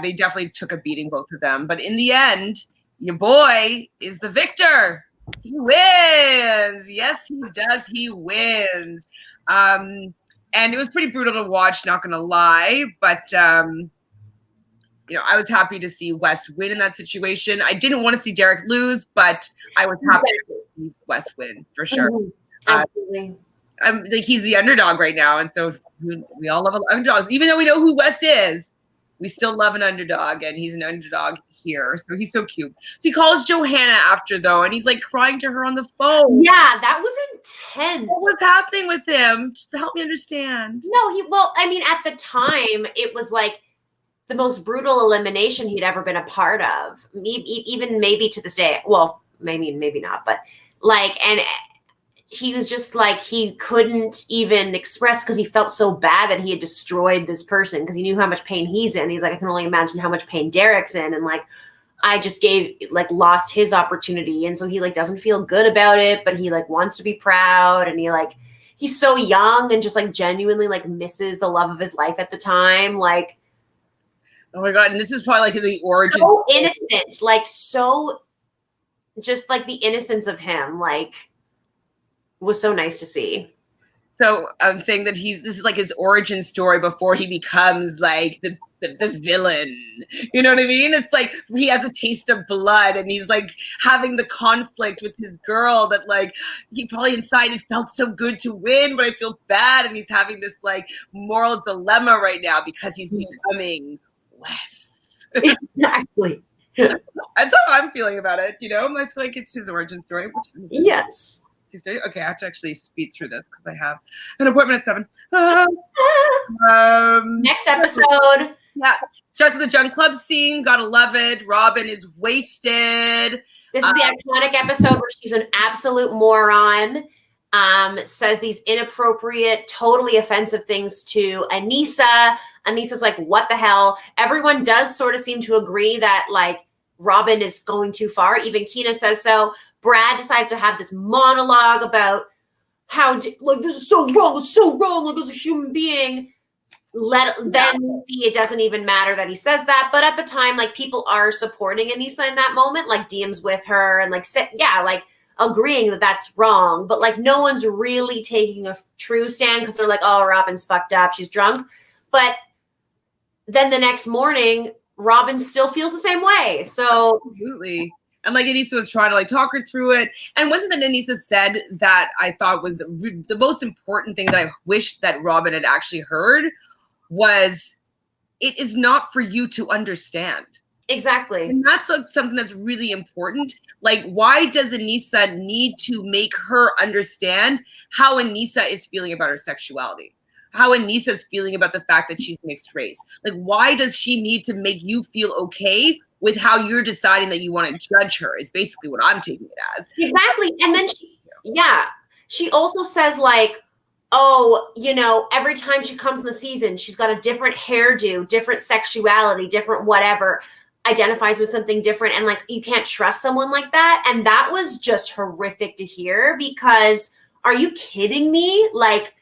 they definitely took a beating, both of them. But in the end, your boy is the victor. He wins. Yes, he does. He wins. And it was pretty brutal to watch, not gonna lie, but I was happy to see Wes win in that situation. I didn't want to see Derek lose, but I was happy to see Wes win for sure.
Absolutely.
I'm like, he's the underdog right now, and so we all love underdogs. Even though we know who Wes is, we still love an underdog, and he's an underdog here. So he's so cute. So he calls Johanna after, though, and he's like crying to her on the phone.
Yeah, that was intense.
What was happening with him? Just help me understand.
No, well, I mean, at the time, it was like the most brutal elimination he'd ever been a part of. Even maybe to this day. Well, maybe not, but like, and he was just like, he couldn't even express because he felt so bad that he had destroyed this person because he knew how much pain he's in. He's like, I can only imagine how much pain Derek's in. And like, I just lost his opportunity. And so he like doesn't feel good about it, but he like wants to be proud. And he's so young and just like genuinely like misses the love of his life at the time. Like,
oh my God. And this is probably like the origin.
So innocent, like so just like the innocence of him, like, was so nice to see.
So I'm saying that this is like his origin story before he becomes like the villain. You know what I mean? It's like he has a taste of blood and he's like having the conflict with his girl that like he probably inside it felt so good to win, but I feel bad. And he's having this like moral dilemma right now because he's becoming Wes.
Exactly.
That's how I'm feeling about it. I feel like it's his origin story.
Yes.
6:30. Okay, I have to actually speed through this because I have an appointment at 7.
Next episode.
Yeah, starts with the Junk Club scene. Gotta love it. Robin is wasted.
This is the iconic episode where she's an absolute moron. Says these inappropriate, totally offensive things to Anissa. Anissa's like, what the hell? Everyone does sort of seem to agree that like Robin is going too far. Even Keena says so. Brad decides to have this monologue about how like this is so wrong, like as a human being. Then see, it doesn't even matter that he says that, but at the time, like people are supporting Anissa in that moment, like DMs with her and like agreeing that that's wrong, but like no one's really taking a true stand because they're like, oh, Robin's fucked up, she's drunk. But then the next morning, Robin still feels the same way. So
absolutely. And like Anissa was trying to like talk her through it. And one thing that Anissa said that I thought was the most important thing that I wish that Robin had actually heard was, it is not for you to understand.
Exactly.
And that's like something that's really important. Like, why does Anissa need to make her understand how Anissa is feeling about her sexuality? How Anissa is feeling about the fact that she's mixed race? Like, why does she need to make you feel okay with how you're deciding that you want to judge her is basically what I'm taking it as.
Exactly. And then she also says like, oh, every time she comes in the season, she's got a different hairdo, different sexuality, different whatever, identifies with something different. And like, you can't trust someone like that. And that was just horrific to hear because are you kidding me? Like,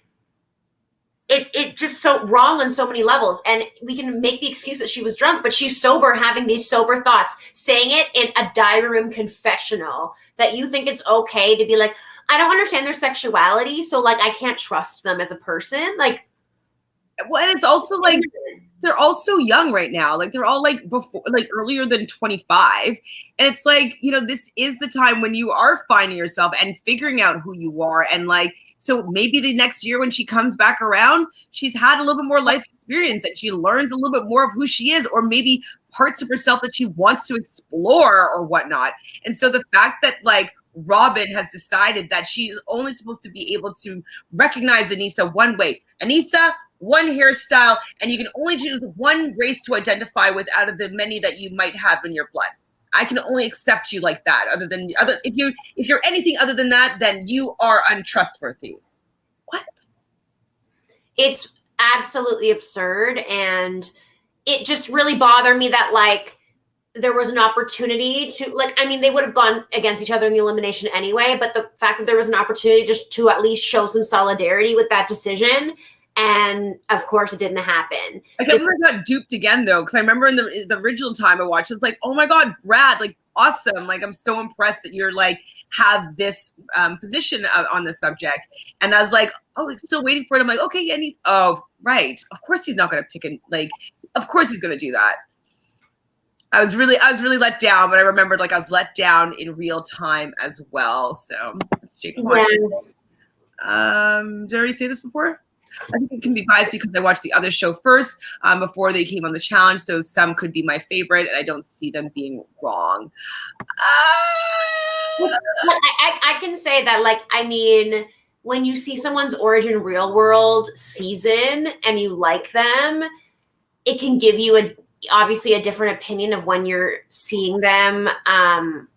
it just so wrong on so many levels. And we can make the excuse that she was drunk, but she's sober, having these sober thoughts, saying it in a diary room confessional, that you think it's okay to be like, I don't understand their sexuality, so like I can't trust them as a person. Like,
well, and it's also like they're all so young right now. Like they're all like before, like earlier than 25. And it's like, this is the time when you are finding yourself and figuring out who you are. And like, so maybe the next year when she comes back around, she's had a little bit more life experience and she learns a little bit more of who she is, or maybe parts of herself that she wants to explore or whatnot. And so the fact that like Robin has decided that she's only supposed to be able to recognize Anissa one way. Anissa, one hairstyle, and you can only choose one race to identify with out of the many that you might have in your blood. I can only accept you like that. If you're anything other than that, then you are untrustworthy. What?
It's absolutely absurd, and it just really bothered me that like there was an opportunity to they would have gone against each other in the elimination anyway, but the fact that there was an opportunity just to at least show some solidarity with that decision And of course it didn't happen.
I can't remember I got duped again though, because I remember in the original time I watched, it's like, oh my God, Brad, like awesome. Like I'm so impressed that you're like have this position on the subject. And I was like, oh, like, still waiting for it. I'm like, okay, and he's, oh, right. Of course he's not gonna pick of course he's gonna do that. I was really let down, but I remembered like I was let down in real time as well. So it's Jake Kwan. Yeah. Did I already say this before? I think it can be biased because I watched the other show first before they came on the challenge. So some could be my favorite, and I don't see them being wrong.
I can say that, like, I mean, when you see someone's Origin Real World season and you like them, it can give you obviously a different opinion of when you're seeing them on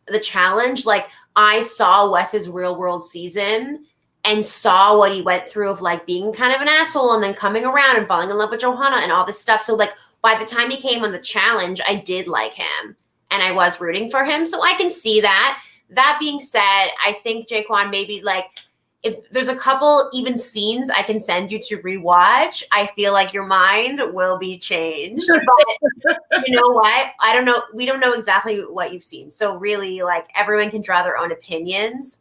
the challenge. Like, I saw Wes's Real World season and saw what he went through of like being kind of an asshole and then coming around and falling in love with Johanna and all this stuff. So like by the time he came on the challenge, I did like him and I was rooting for him. So I can see that. That being said, I think Jaquan, maybe like if there's a couple even scenes I can send you to rewatch, I feel like your mind will be changed. But you know what? I don't know. We don't know exactly what you've seen. So really like everyone can draw their own opinions.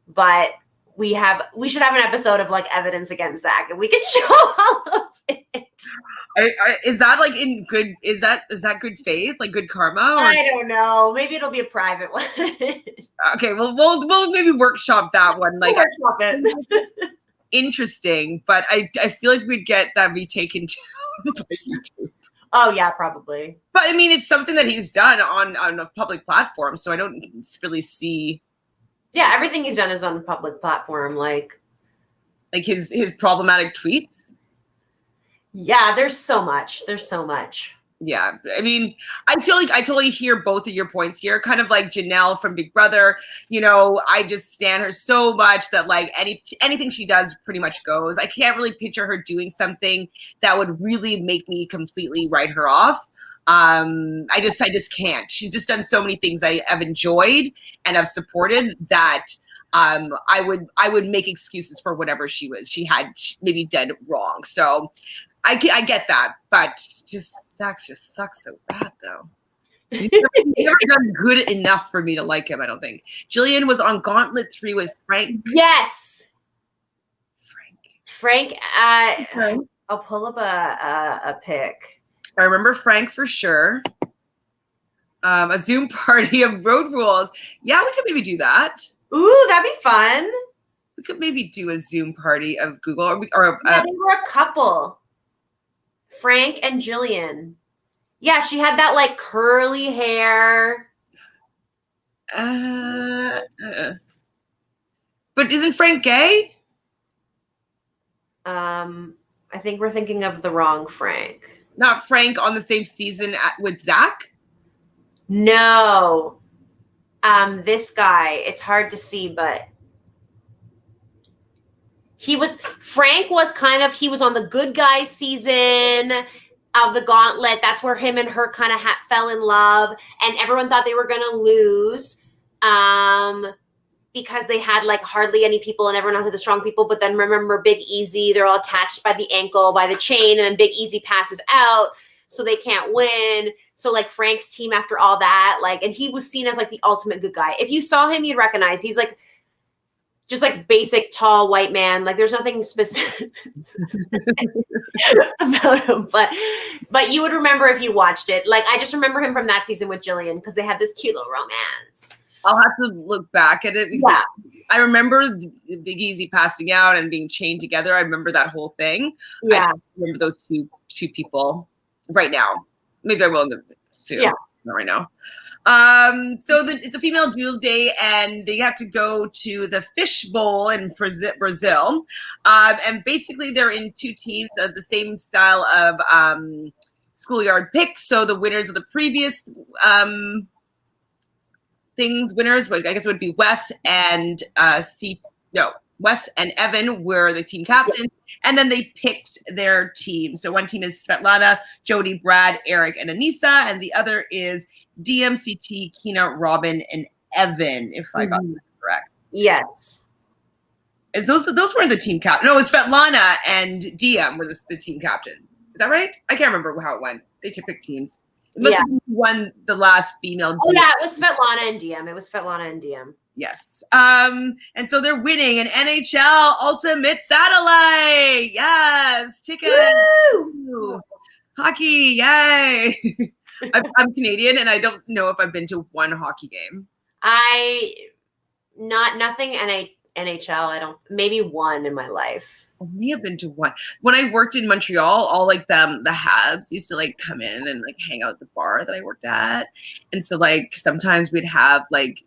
But we should have an episode of like evidence against Zach, and we can show all of it.
Is that like in good? Is that good faith, like good karma? Or?
I don't know. Maybe it'll be a private one.
Okay, well, we'll maybe workshop that one. Like
workshop it.
Interesting, but I feel like we'd get that retaken down by YouTube.
Oh yeah, probably.
But I mean, it's something that he's done on a public platform, so I don't really see.
Yeah, everything he's done is on a public platform, like
his problematic tweets.
Yeah, there's so much.
Yeah, I mean, I totally hear both of your points here. Kind of like Janelle from Big Brother. You know, I just stand her so much that like anything she does pretty much goes. I can't really picture her doing something that would really make me completely write her off. I just can't. She's just done so many things I have enjoyed and have supported that I would make excuses for whatever she had maybe done wrong. So I get that, but Zach just sucks so bad though. He's never done good enough for me to like him, I don't think. Jillian was on Gauntlet 3 with Frank.
Yes. Frank, I'll pull up a pic.
I remember Frank for sure. A Zoom party of Road Rules. Yeah, we could maybe do that.
Ooh, that'd be fun.
We could maybe do a Zoom party of Google.
They were a couple. Frank and Jillian. Yeah, she had that like curly hair.
But isn't Frank gay?
I think we're thinking of the wrong Frank.
Not Frank on the same season with Zach?
No. This guy, it's hard to see, but Frank was he was on the Good Guys season of the Gauntlet. That's where him and her kind of fell in love, and everyone thought they were going to lose because they had like hardly any people and everyone else had the strong people. But then remember Big Easy, they're all attached by the ankle, by the chain, and then Big Easy passes out, so they can't win. So like Frank's team after all that, like, and he was seen as like the ultimate good guy. If you saw him, you'd recognize he's like just like basic tall white man. Like there's nothing specific about him, but you would remember if you watched it. Like I just remember him from that season with Jillian because they had this cute little romance.
I'll have to look back at it.
Yeah.
I remember Big Easy passing out and being chained together. I remember that whole thing.
Yeah.
I remember those two people right now. Maybe I will soon. Yeah. Not right now. So it's a female duel day, and they have to go to the fish bowl in Brazil. And basically, they're in two teams of the same style of schoolyard picks. So the winners of the previous winners, I guess it would be Wes and Wes and Evan were the team captains, and then they picked their team. So one team is Svetlana, Jody, Brad, Eric, and Anissa, and the other is DMCT, Keena, Robin, and Evan, if I got that correct.
Yes.
And those weren't the team captains. No, it was Svetlana and Diem were the team captains. Is that right? I can't remember how it went. They to pick teams. It must have won the last female.
Oh yeah, it was Svetlana and Diem. It was Svetlana and Diem.
Yes. And so they're winning an NHL Ultimate Satellite. Yes. Tickets. Woo! Hockey. Yay. I'm Canadian and I don't know if I've been to one hockey game.
Nothing NHL. I don't, maybe one in my life.
I may have been to one. When I worked in Montreal, all like the Habs used to like come in and like hang out at the bar that I worked at. And so like sometimes they'd have like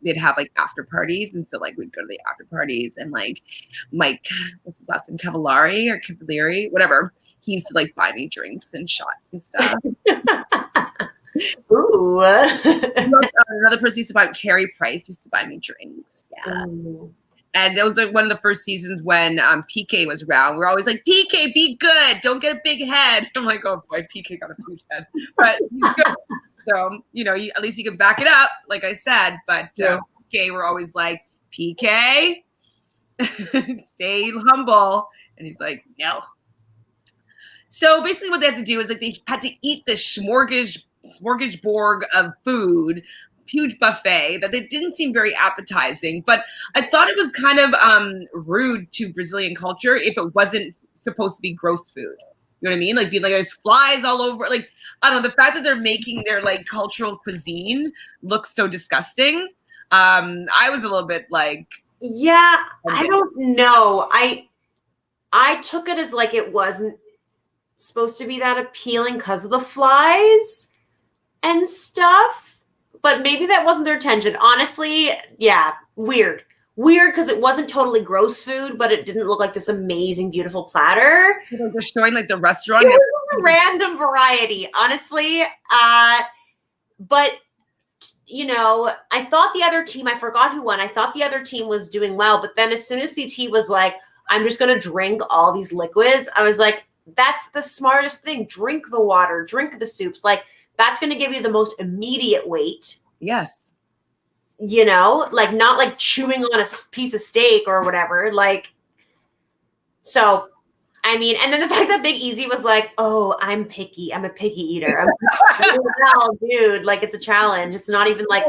after parties. And so like we'd go to the after parties and like Mike, what's his last name? Cavalieri, whatever. He used to like buy me drinks and shots and stuff.
Ooh.
Another person used to buy, Carrie Price used to buy me drinks. Yeah. Ooh. And that was like one of the first seasons when PK was around. We're always like, PK, be good. Don't get a big head. I'm like, oh boy, PK got a huge head. But he's good. So, at least you can back it up, like I said. But PK, we're always like, PK, stay humble. And he's like, no. So basically what they had to do is like they had to eat this smorgasbord of food, huge buffet that they didn't seem very appetizing, but I thought it was kind of rude to Brazilian culture if it wasn't supposed to be gross food. You know what I mean? Like being like there's flies all over. Like I don't know, the fact that they're making their like cultural cuisine look so disgusting. I was a little bit like,
yeah, I don't know. I took it as like it wasn't supposed to be that appealing because of the flies and stuff. But maybe that wasn't their intention. Honestly, yeah, weird. Weird because it wasn't totally gross food, but it didn't look like this amazing, beautiful platter.
They're showing like the restaurant.
It was a random variety, honestly. But, I thought the other team, I forgot who won. I thought the other team was doing well. But then as soon as CT was like, I'm just going to drink all these liquids, I was like, that's the smartest thing. Drink the water, drink the soups. Like, that's going to give you the most immediate weight.
Yes.
Like not like chewing on a piece of steak or whatever. Like, so, I mean, and then the fact that Big Easy was like, oh, I'm picky. I'm a picky eater. Well, dude, like it's a challenge. It's not even like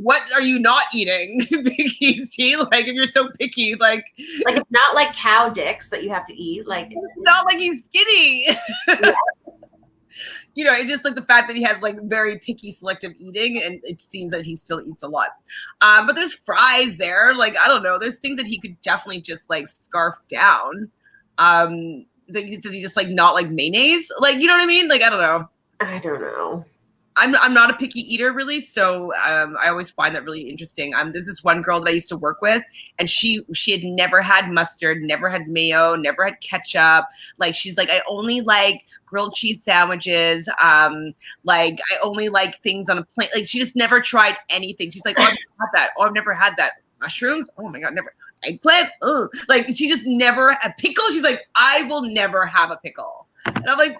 what are you not eating, Big Easy? Like if you're so picky, like
it's not like cow dicks that you have to eat. Like
it's not like he's skinny. Yeah. It's just like the fact that he has like very picky selective eating and it seems that he still eats a lot. But there's fries there. Like, I don't know. There's things that he could definitely just like scarf down. Does he just like not like mayonnaise? Like, you know what I mean? Like, I don't know.
I don't know.
I'm not a picky eater really, so I always find that really interesting. There's this one girl that I used to work with, and she had never had mustard, never had mayo, never had ketchup. Like she's like, I only like grilled cheese sandwiches. Like I only like things on a plate. Like she just never tried anything. She's like, oh, I've never had that. Oh, I've never had that. Mushrooms? Oh my god, never. Eggplant? Ugh. Like she just never a pickle. She's like, I will never have a pickle. And I'm like,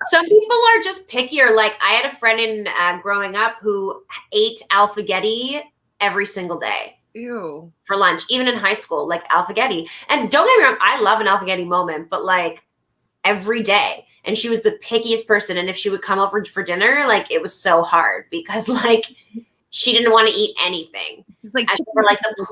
some people are just pickier. Like I had a friend in growing up who ate alphagetti every single day.
Ew.
For lunch, even in high school, like alphagetti. And don't get me wrong, I love an alphagetti moment, but like every day. And she was the pickiest person. And if she would come over for dinner, like it was so hard because like she didn't want to eat anything.
She's like,
for like the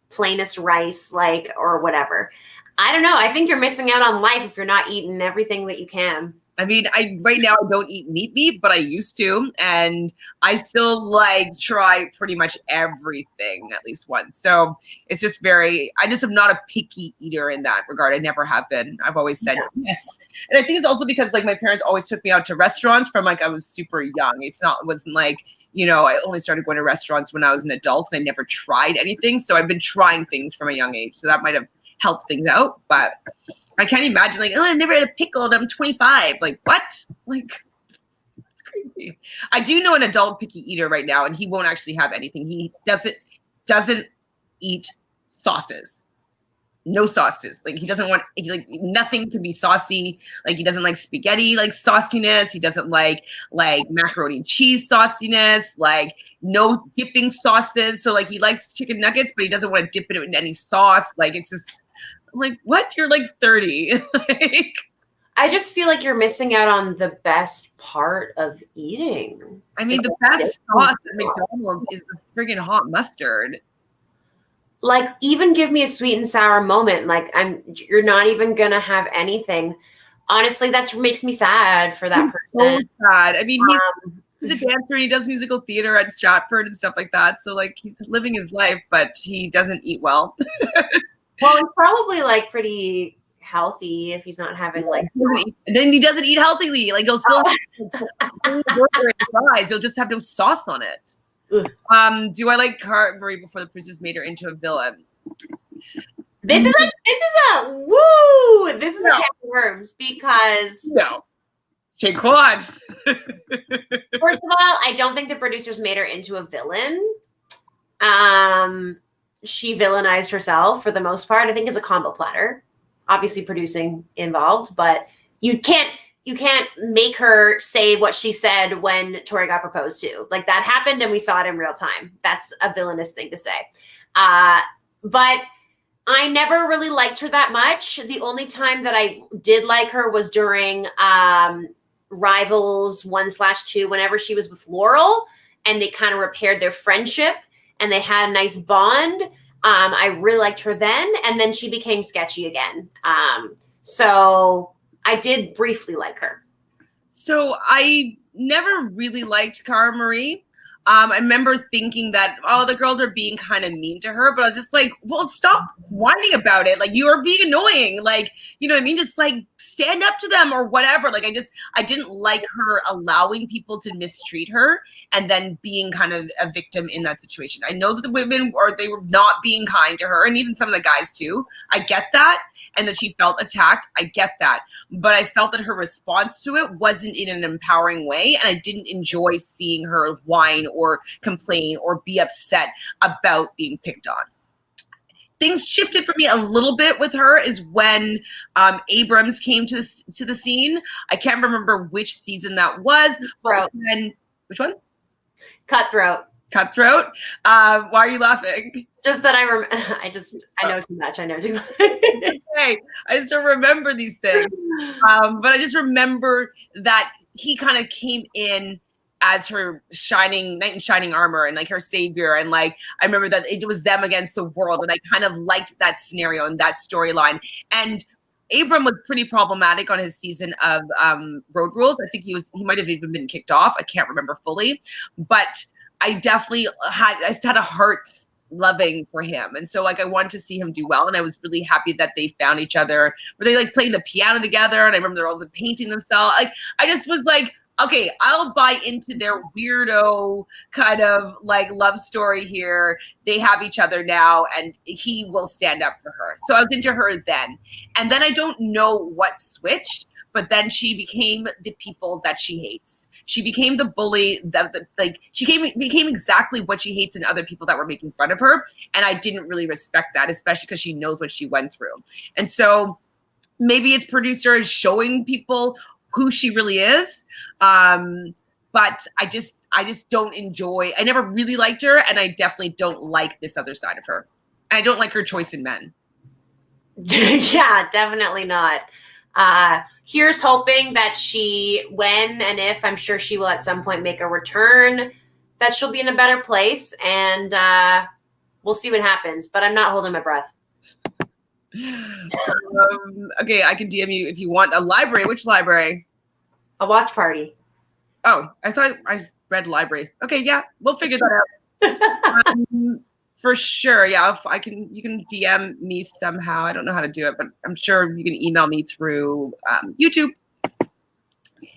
plainest rice, like or whatever. I don't know. I think you're missing out on life if you're not eating everything that you can.
I mean, right now I don't eat meat, but I used to, and I still like try pretty much everything at least once. So it's just I just am not a picky eater in that regard. I never have been. I've always said yes. And I think it's also because like my parents always took me out to restaurants from like I was super young. It wasn't like, I only started going to restaurants when I was an adult and I never tried anything. So I've been trying things from a young age. So that might have helped things out, but I can't imagine like, oh, I've never had a pickle and I'm 25. Like, what? Like, it's crazy. I do know an adult picky eater right now, and he won't actually have anything. He doesn't eat sauces. no sauces. Like he doesn't want like nothing can be saucy. Like he doesn't like spaghetti like sauciness. He doesn't like macaroni and cheese sauciness. Like no dipping sauces. So like he likes chicken nuggets, but he doesn't want to dip it in any sauce. Like it's just I'm like, what? You're like 30. Like,
I just feel like you're missing out on the best part of eating.
I mean, the best sauce at McDonald's is the friggin' hot mustard.
Like, even give me a sweet and sour moment. Like, you're not even gonna have anything. Honestly, that makes me sad for that person.
So sad. I mean, he's a dancer. He does musical theater at Stratford and stuff like that. So, like, he's living his life, but he doesn't eat well.
Well, he's probably like pretty healthy if he's not having like.
And then he doesn't eat healthily. Like, he'll still have fries. He'll just have no sauce on it. Ugh. Do I like Cara Marie before the producers made her into a villain?
This is a woo. This is a can of worms because
no. Shaquan.
First of all, I don't think the producers made her into a villain. She villainized herself for the most part. I think it's a combo platter. Obviously, producing involved, but you can't make her say what she said when Tori got proposed to. Like that happened, and we saw it in real time. That's a villainous thing to say. But I never really liked her that much. The only time that I did like her was during Rivals 1/2, whenever she was with Laurel, and they kind of repaired their friendship, and they had a nice bond. I really liked her then, and then she became sketchy again. So I did briefly like her.
So I never really liked Cara Marie. I remember thinking that, oh, the girls are being kind of mean to her, but I was just like, well, stop whining about it. Like, you are being annoying. Like, you know what I mean? Just like stand up to them or whatever. Like, I didn't like her allowing people to mistreat her and then being kind of a victim in that situation. I know that the women they were not being kind to her, and even some of the guys too. I get that. And that she felt attacked. I get that. But I felt that her response to it wasn't in an empowering way. And I didn't enjoy seeing her whine or complain or be upset about being picked on. Things shifted for me a little bit with her is when Abrams came to the scene. I can't remember which season that was. But which one?
Cutthroat.
Why are you laughing?
Just that I know too much.
Okay. I just don't remember these things. But I just remember that he kind of came in as her knight in shining armor and like her savior. And like, I remember that it was them against the world. And I kind of liked that scenario and that storyline. And Abram was pretty problematic on his season of Road Rules. I think he might have even been kicked off. I can't remember fully, but I definitely had a heart loving for him. And so like I wanted to see him do well. And I was really happy that they found each other. Were they like playing the piano together? And I remember they're also painting themselves. Like I just was like, okay, I'll buy into their weirdo kind of like love story here. They have each other now and he will stand up for her. So I was into her then. And then I don't know what switched, but then she became the people that she hates. She became the bully, she became exactly what she hates in other people that were making fun of her. And I didn't really respect that, especially because she knows what she went through. And so maybe it's producers showing people who she really is. But I just don't enjoy, I never really liked her. And I definitely don't like this other side of her. I don't like her choice in men.
Yeah, definitely not. Here's hoping that when and if, I'm sure she will at some point make a return, that she'll be in a better place, and we'll see what happens. But I'm not holding my breath.
Okay, I can DM you if you want a library. Which library?
A watch party.
Oh, I thought I read library. Okay, yeah, we'll figure that out. For sure, yeah. You can DM me somehow. I don't know how to do it, but I'm sure you can email me through YouTube.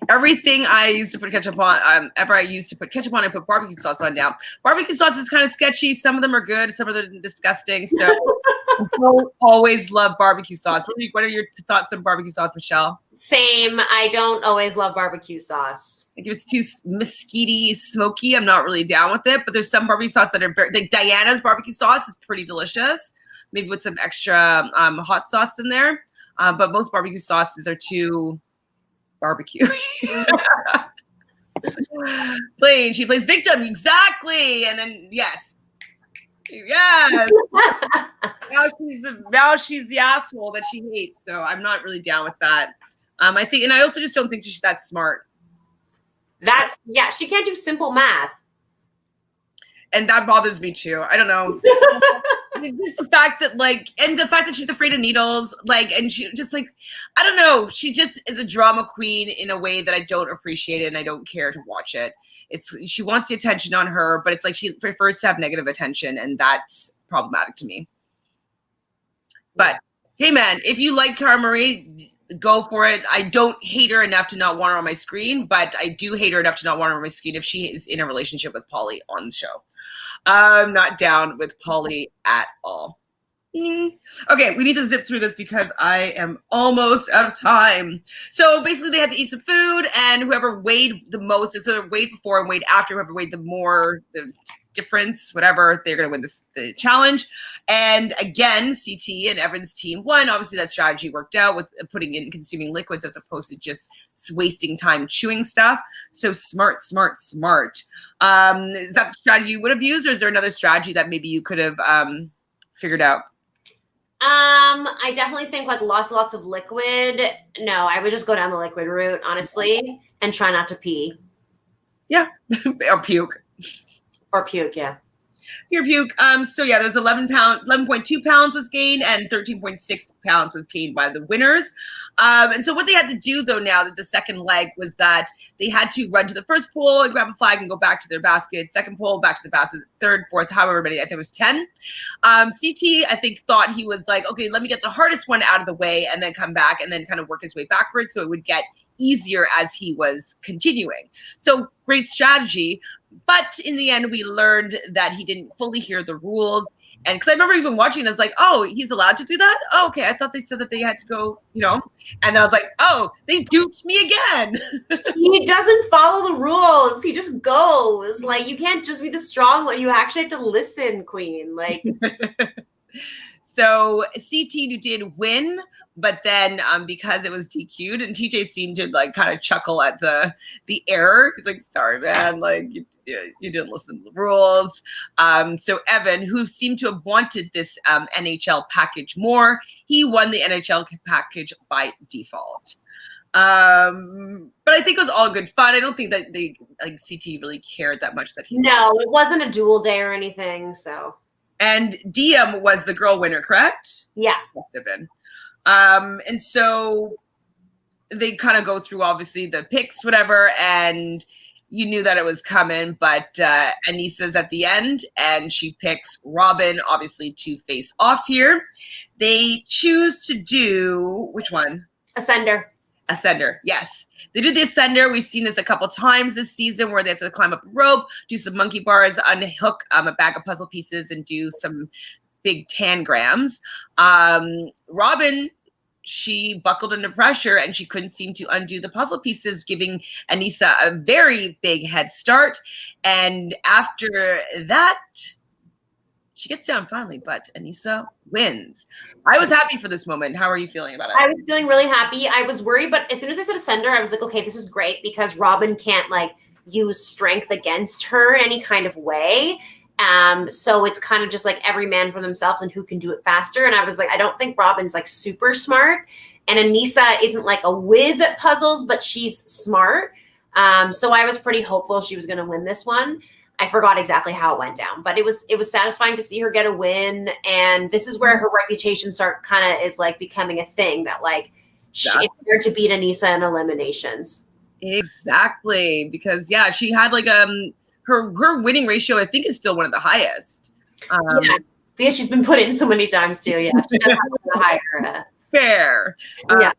Everything I used to put ketchup on, ever I used to put ketchup on, I put barbecue sauce on now. Barbecue sauce is kind of sketchy. Some of them are good. Some of them are disgusting. So I don't always love barbecue sauce. What are your thoughts on barbecue sauce, Michelle?
Same. I don't always love barbecue sauce.
Like if it's too mesquite, smoky, I'm not really down with it. But there's some barbecue sauce that are like Diana's barbecue sauce is pretty delicious. maybe with some extra hot sauce in there. But most barbecue sauces are too barbecue. Plain. She plays victim, exactly. And then yes. Now she's the asshole that she hates. So I'm not really down with that. I think, and I also just don't think she's that smart.
She can't do simple math.
And that bothers me too. I don't know. Just the fact that and the fact that she's afraid of needles, and she just I don't know. She just is a drama queen in a way that I don't appreciate it and I don't care to watch it. She wants the attention on her, but it's like she prefers to have negative attention, and that's problematic to me. But hey, man, if you like Cara Marie, go for it. I don't hate her enough to not want her on my screen, but I do hate her enough to not want her on my screen if she is in a relationship with Paulie on the show. I'm not down with Paulie at all. Okay, we need to zip through this because I am almost out of time. So basically they had to eat some food, and whoever weighed the most, instead of weighed before and weighed after, whoever weighed the more, the difference, whatever, they're going to win the challenge. And again, CT and Evan's team won. Obviously that strategy worked out with putting in consuming liquids as opposed to just wasting time chewing stuff. So smart. Is that the strategy you would have used, or is there another strategy that maybe you could have figured out?
I definitely think lots of liquid. No, I would just go down the liquid route, honestly, and try not to pee.
Yeah, or puke.
Or puke, yeah.
Your puke. So yeah, there's 11.2 pounds was gained, and 13.6 pounds was gained by the winners. And so what they had to do though, now that the second leg, was that they had to run to the first pole and grab a flag and go back to their basket. Second pole, back to the basket. Third, fourth, however many. I think it was 10. CT, I think, thought he was like, okay, let me get the hardest one out of the way and then come back and then kind of work his way backwards so it would get easier as he was continuing. So great strategy. But in the end, we learned that he didn't fully hear the rules. And because I remember even watching, it's like, oh, he's allowed to do that? Oh, okay. I thought they said that they had to go, And then I was like, oh, they duped me again.
He doesn't follow the rules. He just goes. You can't just be the strong one. You actually have to listen, queen.
So CT did win, but then because it was DQ'd, and TJ seemed to kind of chuckle at the error. He's like, sorry, man, you didn't listen to the rules. So Evan, who seemed to have wanted this NHL package more, he won the NHL package by default. But I think it was all good fun. I don't think that they CT really cared that much that he.
No, it wasn't a dual day or anything, so.
And Diem was the girl winner, correct?
Yeah.
Must have been. And so they kind of go through, obviously, the picks, whatever, and you knew that it was coming, but Anissa's at the end, and she picks Robin, obviously, to face off here. They choose to do, which one?
Ascender.
Ascender, yes. They did the Ascender. We've seen this a couple times this season where they have to climb up a rope, do some monkey bars, unhook a bag of puzzle pieces, and do some big tangrams. Robin, she buckled under pressure and she couldn't seem to undo the puzzle pieces, giving Anissa a very big head start. And after that, she gets down finally, but Anissa wins. I was happy for this moment. How are you feeling about it?
I was feeling really happy. I was worried, but as soon as I said Ascender, I was like, okay, this is great because Robin can't use strength against her in any kind of way. So it's kind of just every man for themselves and who can do it faster. And I was like, I don't think Robin's super smart. And Anissa isn't a whiz at puzzles, but she's smart. So I was pretty hopeful she was going to win this one. I forgot exactly how it went down, but it was satisfying to see her get a win. And this is where her reputation is becoming a thing that it's hard to beat Anissa in eliminations.
Exactly. Because she had her winning ratio, I think, is still one of the highest.
Yeah, because she's been put in so many times too. Yeah, she does have the higher.
Fair.
Yeah.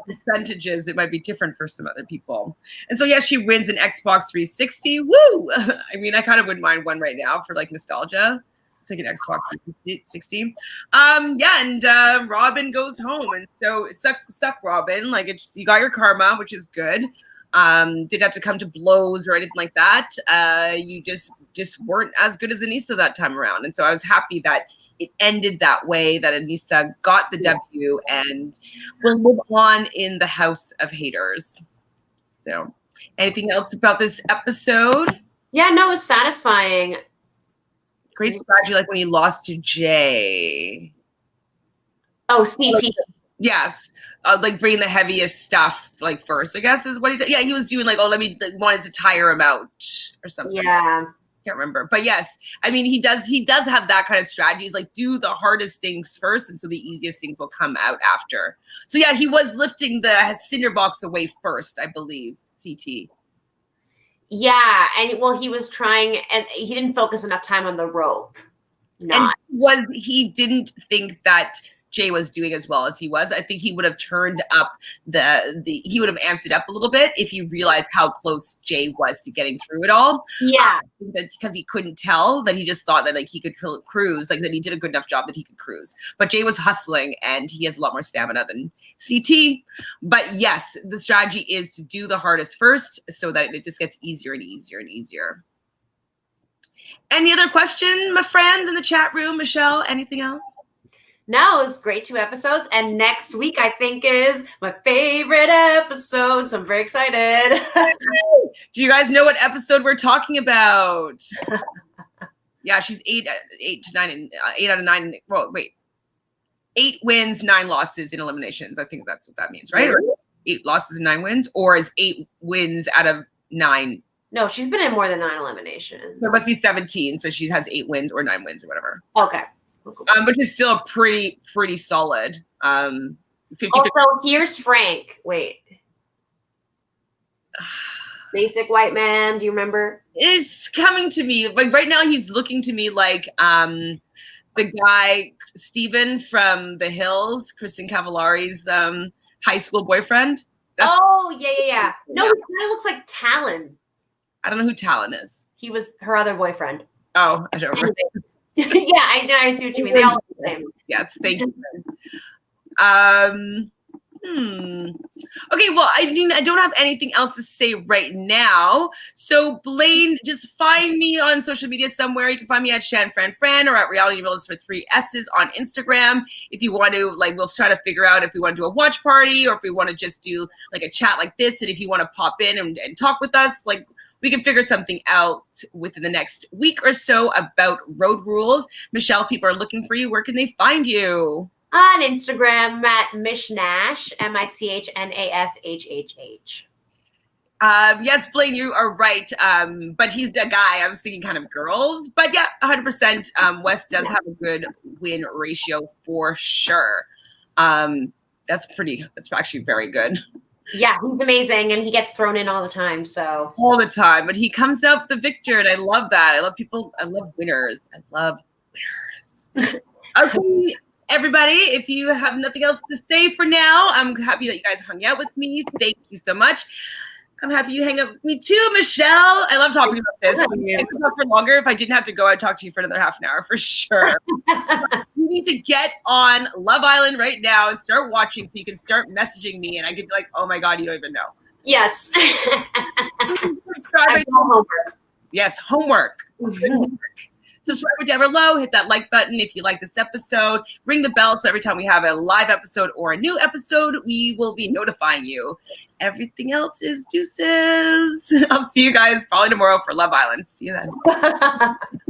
Percentages, it might be different for some other people. And so, she wins an Xbox 360. Woo! I mean, I kind of wouldn't mind one right now for nostalgia. Take an Xbox 360. And Robin goes home. And so it sucks to suck, Robin. You got your karma, which is good. Didn't have to come to blows or anything like that. You just weren't as good as Anissa that time around. And so I was happy that it ended that way, that Anissa got the W and will live on in the house of haters. So, anything else about this episode?
Yeah, no, it was satisfying.
Great strategy, like when he lost to Jay.
Oh, CT.
Yes. Like bringing the heaviest stuff like first, I guess is what he did. Yeah, he was doing like, wanted to tire him out or something.
Yeah.
Can't remember. But yes, I mean, he does have that kind of strategy. He's like, do the hardest things first, and so the easiest things will come out after. So yeah, he was lifting the cinder box away first, I believe, CT.
Yeah, and well, he was trying, and he didn't focus enough time on the rope.
And he didn't think that Jay was doing as well as he was. I think he would have turned up he would have amped it up a little bit if he realized how close Jay was to getting through it all.
Yeah.
That's because he couldn't tell, that he just thought that like he could cruise, like that he did a good enough job that he could cruise. But Jay was hustling and he has a lot more stamina than CT. But yes, the strategy is to do the hardest first so that it just gets easier and easier and easier. Any other question, my friends in the chat room? Michelle, anything else?
No, it was great 2 episodes. And next week, I think, is my favorite episode. So I'm very excited.
Do you guys know what episode we're talking about? Yeah, she's 8 out of 9. Well, wait. 8 wins, 9 losses in eliminations. I think that's what that means, right? Or 8 losses and 9 wins? Or is 8 wins out of 9?
No, she's been in more than 9 eliminations.
There must be 17, so she has 8 wins or 9 wins or whatever.
Okay.
Which is still pretty solid. 50,
also, here's Frank. Wait. Basic white man. Do you remember?
Is coming to me. Like right now, he's looking to me like the guy Steven from The Hills, Kristen Cavallari's high school boyfriend.
Yeah. No, he kind of looks like Talon. I
don't know who Talon is.
He was her other boyfriend.
Oh, I don't remember.
Yeah, I see what you mean. They all look the same.
Yes, thank you. Okay, well, I mean, I don't have anything else to say right now. So, Blaine, just find me on social media somewhere. You can find me at ShanFranFran or at Reality Realnesss for 3 S's on Instagram. If you want to, like, we'll try to figure out if we want to do a watch party or if we want to just do, like, a chat like this. And if you want to pop in and talk with us, like, we can figure something out within the next week or so about road rules. Michelle, people are looking for you. Where can they find you?
On Instagram at Michelle Nash, MICHNASHHH.
Yes, Blaine, you are right. But he's a guy. I was thinking kind of girls. But yeah, 100%. Wes does have a good win ratio for sure. That's actually very good.
Yeah, he's amazing, and he gets thrown in all the time. So
all the time, but he comes out the victor, and I love that. I love winners. I love winners. Okay, everybody, if you have nothing else to say for now, I'm happy that you guys hung out with me. Thank you so much. I'm happy you hang out with me too, Michelle. I love talking about this. I could talk for longer. If I didn't have to go, I'd talk to you for another half an hour for sure. You need to get on Love Island right now and start watching so you can start messaging me and I could be like, oh my God, you don't even know.
Yes.
Subscribe. Homework. Yes, homework. Mm-hmm. Subscribe down below, hit that like button if you like this episode, ring the bell so every time we have a live episode or a new episode, we will be notifying you. Everything else is deuces. I'll see you guys probably tomorrow for Love Island. See you then.